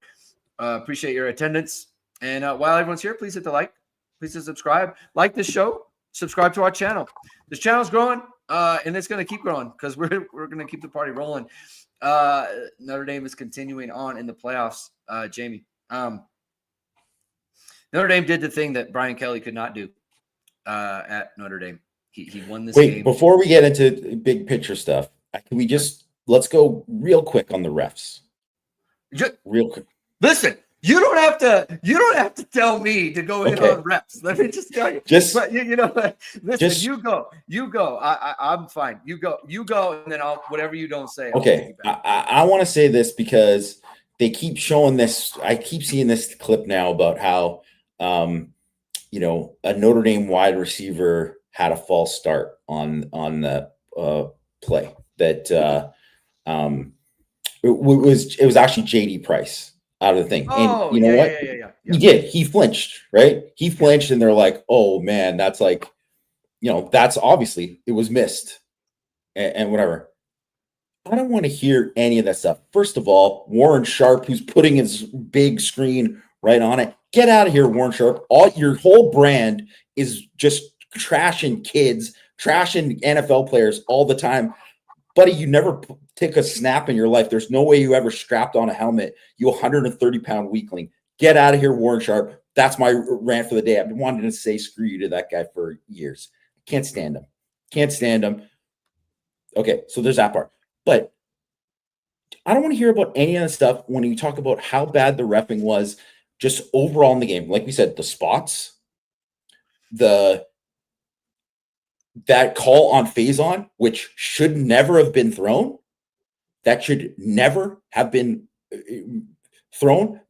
Speaker 1: attendance. And while everyone's here, please hit the like. Please hit subscribe. Like this show. Subscribe to our channel. This channel's growing, and it's going to keep growing because we're going to keep the party rolling. Notre Dame is continuing on in the playoffs, Jamie. Notre Dame did the thing that Brian Kelly could not do at Notre Dame. He won this game.
Speaker 2: Before we get into big picture stuff, can we let's go real quick on the refs. Real quick.
Speaker 1: Listen. You don't have to tell me to go in on reps. Let me just tell you. Listen, you go. I'm fine. You go, and then whatever you don't say.
Speaker 2: Okay. I want to say this because they keep showing this. I keep seeing this clip now about how, a Notre Dame wide receiver had a false start on the play that it was actually JD Price. Out of the thing. And you know what? Yeah. He did. He flinched, right? He flinched, and they're like, oh man, that's like, that's obviously it was missed and whatever. I don't want to hear any of that stuff. First of all, Warren Sharp, who's putting his big screen right on it. Get out of here, Warren Sharp. Your whole brand is just trashing kids, trashing NFL players all the time. Buddy, you never take a snap in your life. There's no way you ever strapped on a helmet. You 130-pound weakling. Get out of here, Warren Sharp. That's my rant for the day. I've been wanting to say screw you to that guy for years. Can't stand him. Okay, so there's that part. But I don't want to hear about any of the stuff when you talk about how bad the reffing was just overall in the game. Like we said, the spots, that call on Faison, which should never have been thrown. That should never have been thrown.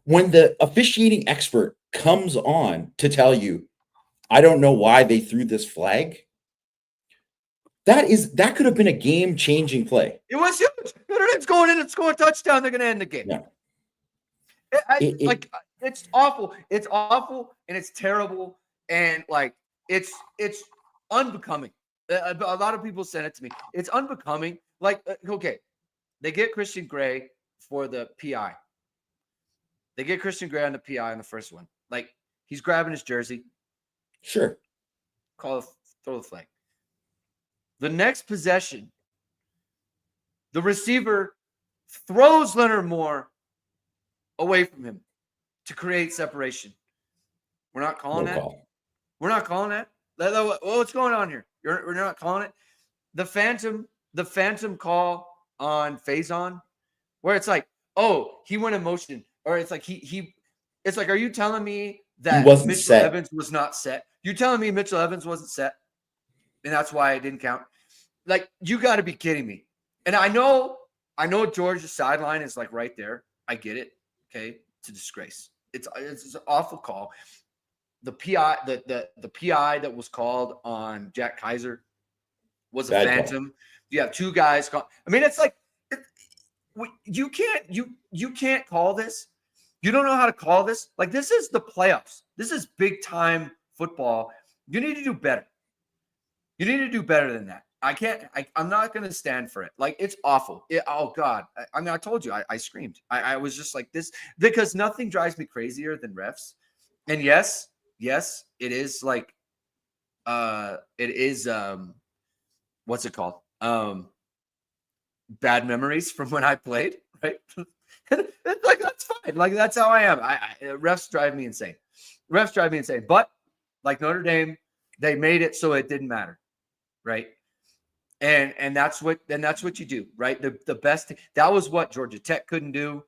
Speaker 2: When the officiating expert comes on to tell you, I don't know why they threw this flag. That could have been a game-changing play.
Speaker 1: It was huge. Notre Dame's going in and score a touchdown. They're going to end the game.
Speaker 2: Yeah.
Speaker 1: It's awful. It's awful, and it's terrible, and like it's unbecoming A lot of people sent it to me. It's unbecoming. Like, okay, they get Christian Gray for the PI. They get Christian Gray on the PI on the first one. Like, he's grabbing his jersey.
Speaker 2: Sure.
Speaker 1: Throw the flag. The next possession, the receiver throws Leonard Moore away from him to create separation. We're not calling that. We're not calling that. What's going on here? We're not calling it. The phantom call on Faison, where it's like, oh, he went in motion, or it's like it's like, are you telling me that Mitchell Evans was not set? You telling me Mitchell Evans wasn't set, and that's why it didn't count? Like, you got to be kidding me. And I know Georgia's sideline is like right there. I get it. Okay, it's a disgrace. It's an awful call. The PI, the PI that was called on Jack Kaiser was a phantom. Call. You have two guys. I mean, it's like you can't call this. You don't know how to call this. Like, this is the playoffs. This is big time football. You need to do better. You need to do better than that. I'm not going to stand for it. Like, it's awful. Oh God. I mean, I told you, I screamed. I was just like this, because nothing drives me crazier than refs. And yes, it is like, what's it called? Bad memories from when I played, right? It's like, that's fine. Like, that's how I am. Refs drive me insane. But like Notre Dame, they made it so it didn't matter, right? And that's what you do, right? The best. That was what Georgia Tech couldn't do.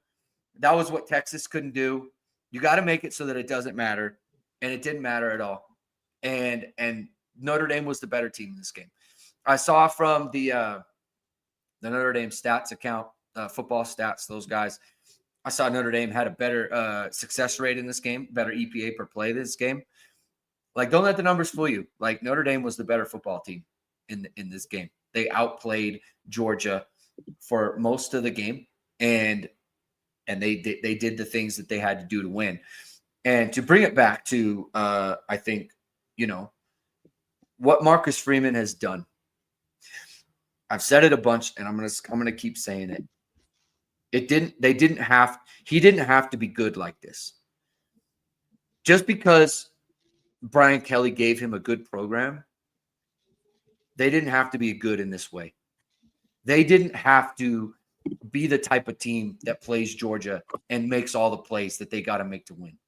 Speaker 1: That was what Texas couldn't do. You got to make it so that it doesn't matter, and it didn't matter at all. And Notre Dame was the better team in this game. I saw from the Notre Dame stats account, football stats, those guys. I saw Notre Dame had a better success rate in this game, better EPA per play this game. Like, don't let the numbers fool you. Like, Notre Dame was the better football team in this game. They outplayed Georgia for most of the game, and they did the things that they had to do to win. And to bring it back to, I think, what Marcus Freeman has done. I've said it a bunch, and I'm gonna keep saying it. He didn't have to be good like this. Just because Brian Kelly gave him a good program, they didn't have to be good in this way. They didn't have to be the type of team that plays Georgia and makes all the plays that they got to make to win.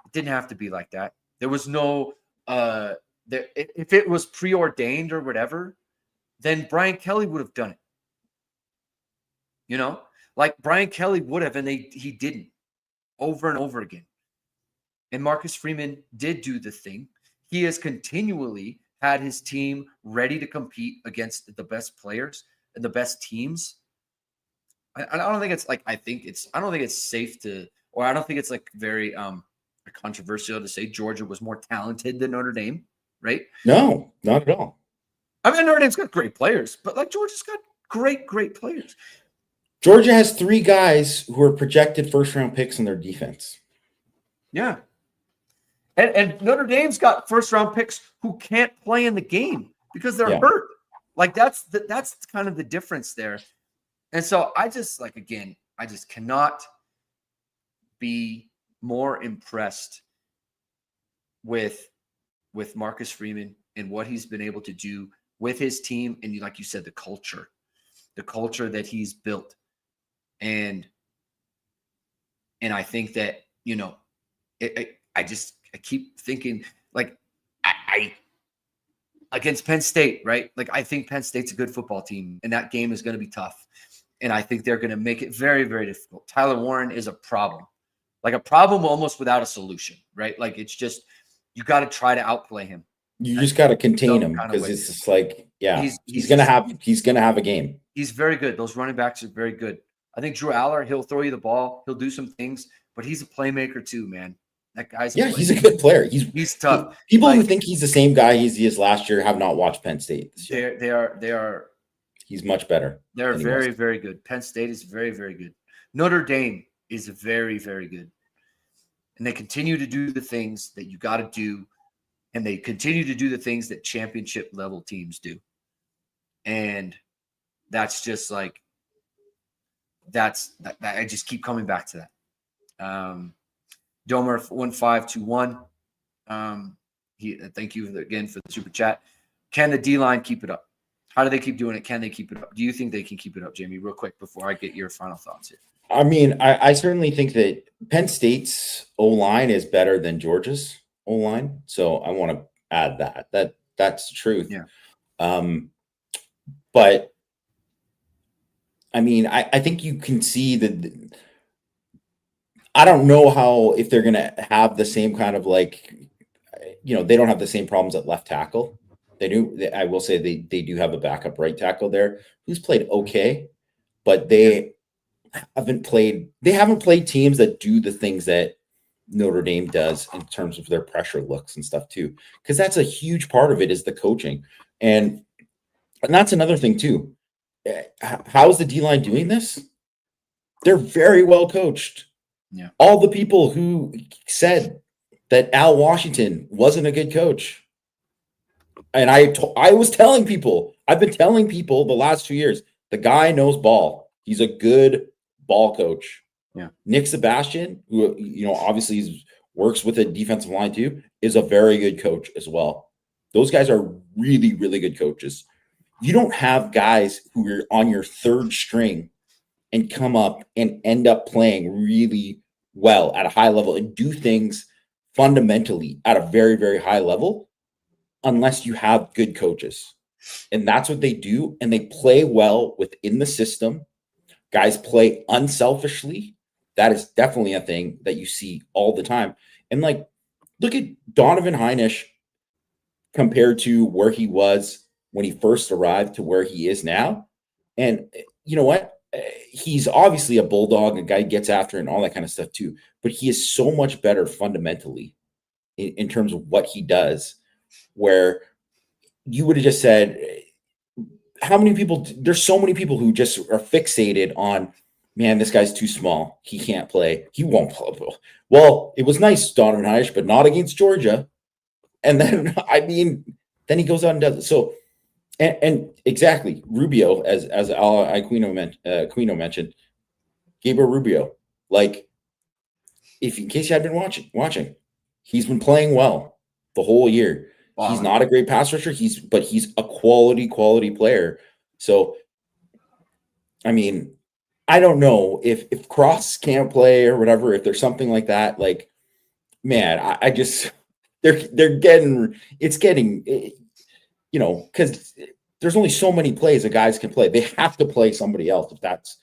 Speaker 1: It didn't have to be like that. There was no if it was preordained or whatever, then Brian Kelly would have done it. Like Brian Kelly would have, and he didn't, over and over again. And Marcus Freeman did do the thing. He has continually had his team ready to compete against the best players and the best teams. I don't think it's like, I don't think it's safe to, or I don't think it's like very controversial to say Georgia was more talented than Notre Dame, right?
Speaker 2: No, not at all.
Speaker 1: I mean, Notre Dame's got great players, but like Georgia's got great players.
Speaker 2: Georgia has 3 guys who are projected first-round picks in their defense.
Speaker 1: Yeah. And Notre Dame's got first-round picks who can't play in the game because they're hurt. Like, that's kind of the difference there. And so I just cannot be more impressed with Marcus Freeman and what he's been able to do with his team. And like you said, the culture that he's built. And I think that, I keep thinking, like, I against Penn State, right? Like, I think Penn State's a good football team, and that game is going to be tough. And I think they're going to make it very, very difficult. Tyler Warren is a problem, like a problem almost without a solution, right? Like, it's just, you got to try to outplay him.
Speaker 2: You just got to contain him, because it's just like, he's going to have a game. He's
Speaker 1: very good. Those running backs are very good. I think Drew Aller, he'll throw you the ball. He'll do some things, but he's a playmaker too, man. That guy's
Speaker 2: he's a good player. He's tough. People who think he's the same guy he is last year have not watched Penn State this year. They are. He's much better.
Speaker 1: They're very, very good. Penn State is very, very good. Notre Dame is very, very good. And they continue to do the things that you got to do. and they continue to do the things that championship level teams do. And that's just like, I just keep coming back to that. Domer 1521. Thank you again for the super chat. Can the D-line keep it up? How do they keep doing it? Can they keep it up? Do you think they can keep it up, Jamie? Real quick before I get your final thoughts here.
Speaker 2: I mean, I certainly think that Penn State's O-line is better than Georgia's O-line. So I want to add that's the truth.
Speaker 1: Yeah.
Speaker 2: But I mean, I think you can see that. I don't know if they're going to have the same kind of like, they don't have the same problems at left tackle. They do. I will say they do have a backup right tackle there who's played okay, but they haven't played teams that do the things that Notre Dame does in terms of their pressure looks and stuff too, because that's a huge part of it is the coaching. And that's another thing too. How is the D-line doing this? They're very well coached.
Speaker 1: Yeah.
Speaker 2: All the people who said that Al Washington wasn't a good coach. And I was telling people, I've been telling people the last 2 years, the guy knows ball. He's a good ball coach.
Speaker 1: Yeah.
Speaker 2: Nick Sebastian, who, obviously works with a defensive line too, is a very good coach as well. Those guys are really, really good coaches. You don't have guys who are on your third string and come up and end up playing really well at a high level and do things fundamentally at a very, very high level unless you have good coaches. And that's what they do. And they play well within the system. Guys play unselfishly. That is definitely a thing that you see all the time. And like, look at Donovan Heinisch compared to where he was when he first arrived to where he is now. And you know what? He's obviously a bulldog, a guy who gets after it and all that kind of stuff too. But he is so much better fundamentally in terms of what he does, where you would have just said, how many people, there's so many people who just are fixated on, man, this guy's too small. He can't play. He won't play. Well, it was nice, Donovan Heinisch, but not against Georgia. And then, then he goes out and does it. So, and exactly, Rubio, as Aquino mentioned, Gabriel Rubio, like, in case you had been watching, he's been playing well the whole year. Wow. He's not a great pass rusher, but he's a quality player. So, I mean, I don't know if Cross can't play or whatever, if there's something like that, like, man, I just they're getting because there's only so many plays that guys can play. They have to play somebody else if that's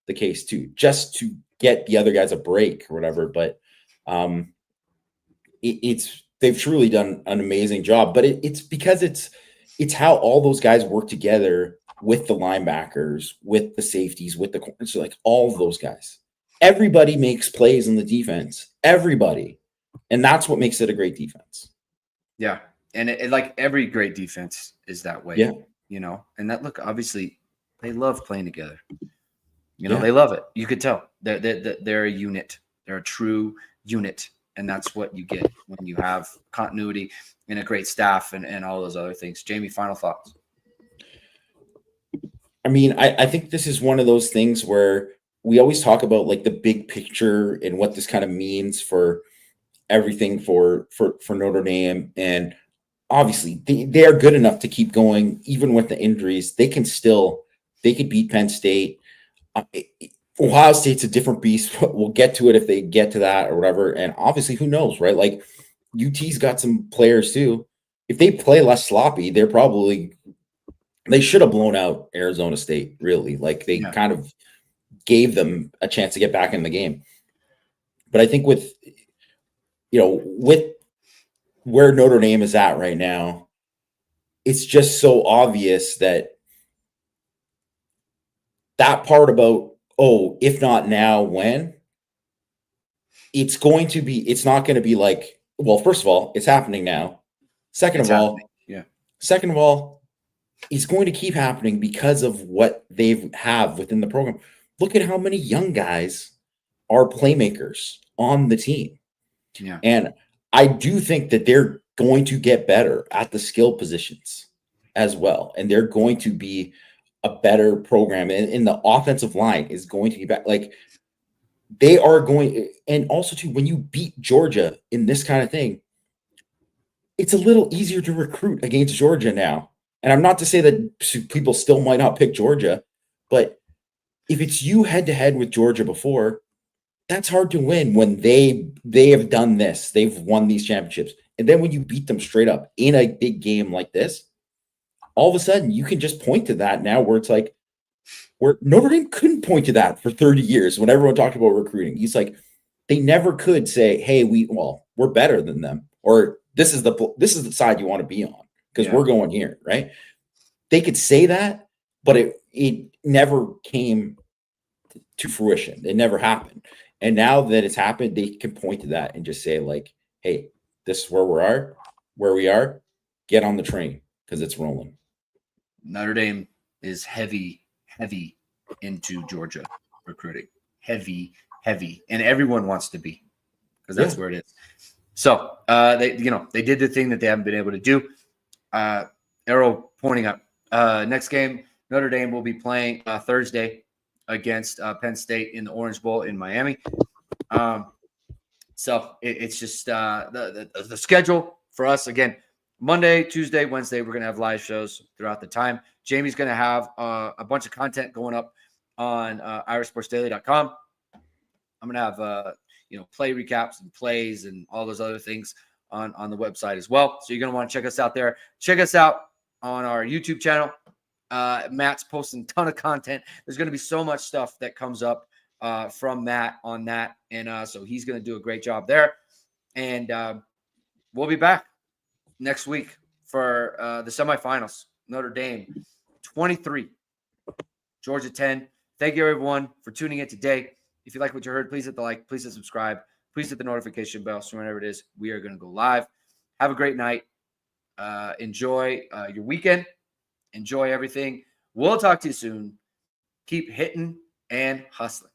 Speaker 2: the case too, just to get the other guys a break or whatever. But they've truly done an amazing job. But it's because it's how all those guys work together with the linebackers, with the safeties, with the corners, so like all of those guys. Everybody makes plays in the defense. Everybody. And that's what makes it a great defense.
Speaker 1: Yeah. And it like every great defense is that way.
Speaker 2: Yeah.
Speaker 1: And that, look, obviously they love playing together. They love it. You could tell they're a unit. They're a true unit. And that's what you get when you have continuity and a great staff and all those other things. Jamie, final thoughts.
Speaker 2: I mean, I think this is one of those things where we always talk about like the big picture and what this kind of means for everything for Notre Dame. And obviously they are good enough to keep going, even with the injuries. They could beat Penn State. Ohio State's a different beast. We'll get to it if they get to that or whatever. And obviously, who knows, right? Like UT's got some players too. If they play less sloppy, they should have blown out Arizona State, really. Like they kind of gave them a chance to get back in the game. But I think with where Notre Dame is at right now, it's just so obvious that part about, if not now, when? It's not going to be like, well, first of all, it's happening now. Second of all, it's going to keep happening because of what they have within the program. Look at how many young guys are playmakers on the team.
Speaker 1: Yeah.
Speaker 2: And I do think that they're going to get better at the skill positions as well. And they're going to be a better program. And in the offensive line is going to be back. Like they are going. And also too, when you beat Georgia in this kind of thing, it's a little easier to recruit against Georgia now. And I'm not to say that people still might not pick Georgia, but if it's you head to head with Georgia before, that's hard to win when they have done this. They've won these championships. And then when you beat them straight up in a big game like this, all of a sudden you can just point to that now where it's like, where Notre Dame couldn't point to that for 30 years when everyone talked about recruiting. He's like, they never could say, hey, we're better than them, or this is the side you want to be on because we're going here, right? They could say that, but it never came to fruition. It never happened. And now that it's happened, they can point to that and just say, like, hey, this is where we are. Get on the train because it's rolling.
Speaker 1: Notre Dame is heavy into Georgia recruiting. Heavy. And everyone wants to be, because that's where it is. So they did the thing that they haven't been able to do. Arrow pointing up. Next game, Notre Dame will be playing Thursday against Penn State in the Orange Bowl in Miami. So it's just the schedule for us. Again, Monday, Tuesday, Wednesday, we're going to have live shows throughout the time. Jamie's going to have a bunch of content going up on irishsportsdaily.com. I'm going to have play recaps and plays and all those other things on the website as well. So you're going to want to check us out there. Check us out on our YouTube channel. Matt's posting a ton of content. There's going to be so much stuff that comes up from Matt on that. And so he's going to do a great job there. And we'll be back next week for the semifinals. Notre Dame 23, Georgia 10. Thank you, everyone, for tuning in today. If you like what you heard, please hit the like, please hit subscribe, please hit the notification bell so whenever it is, we are going to go live. Have a great night. Enjoy your weekend. Enjoy everything. We'll talk to you soon. Keep hitting and hustling.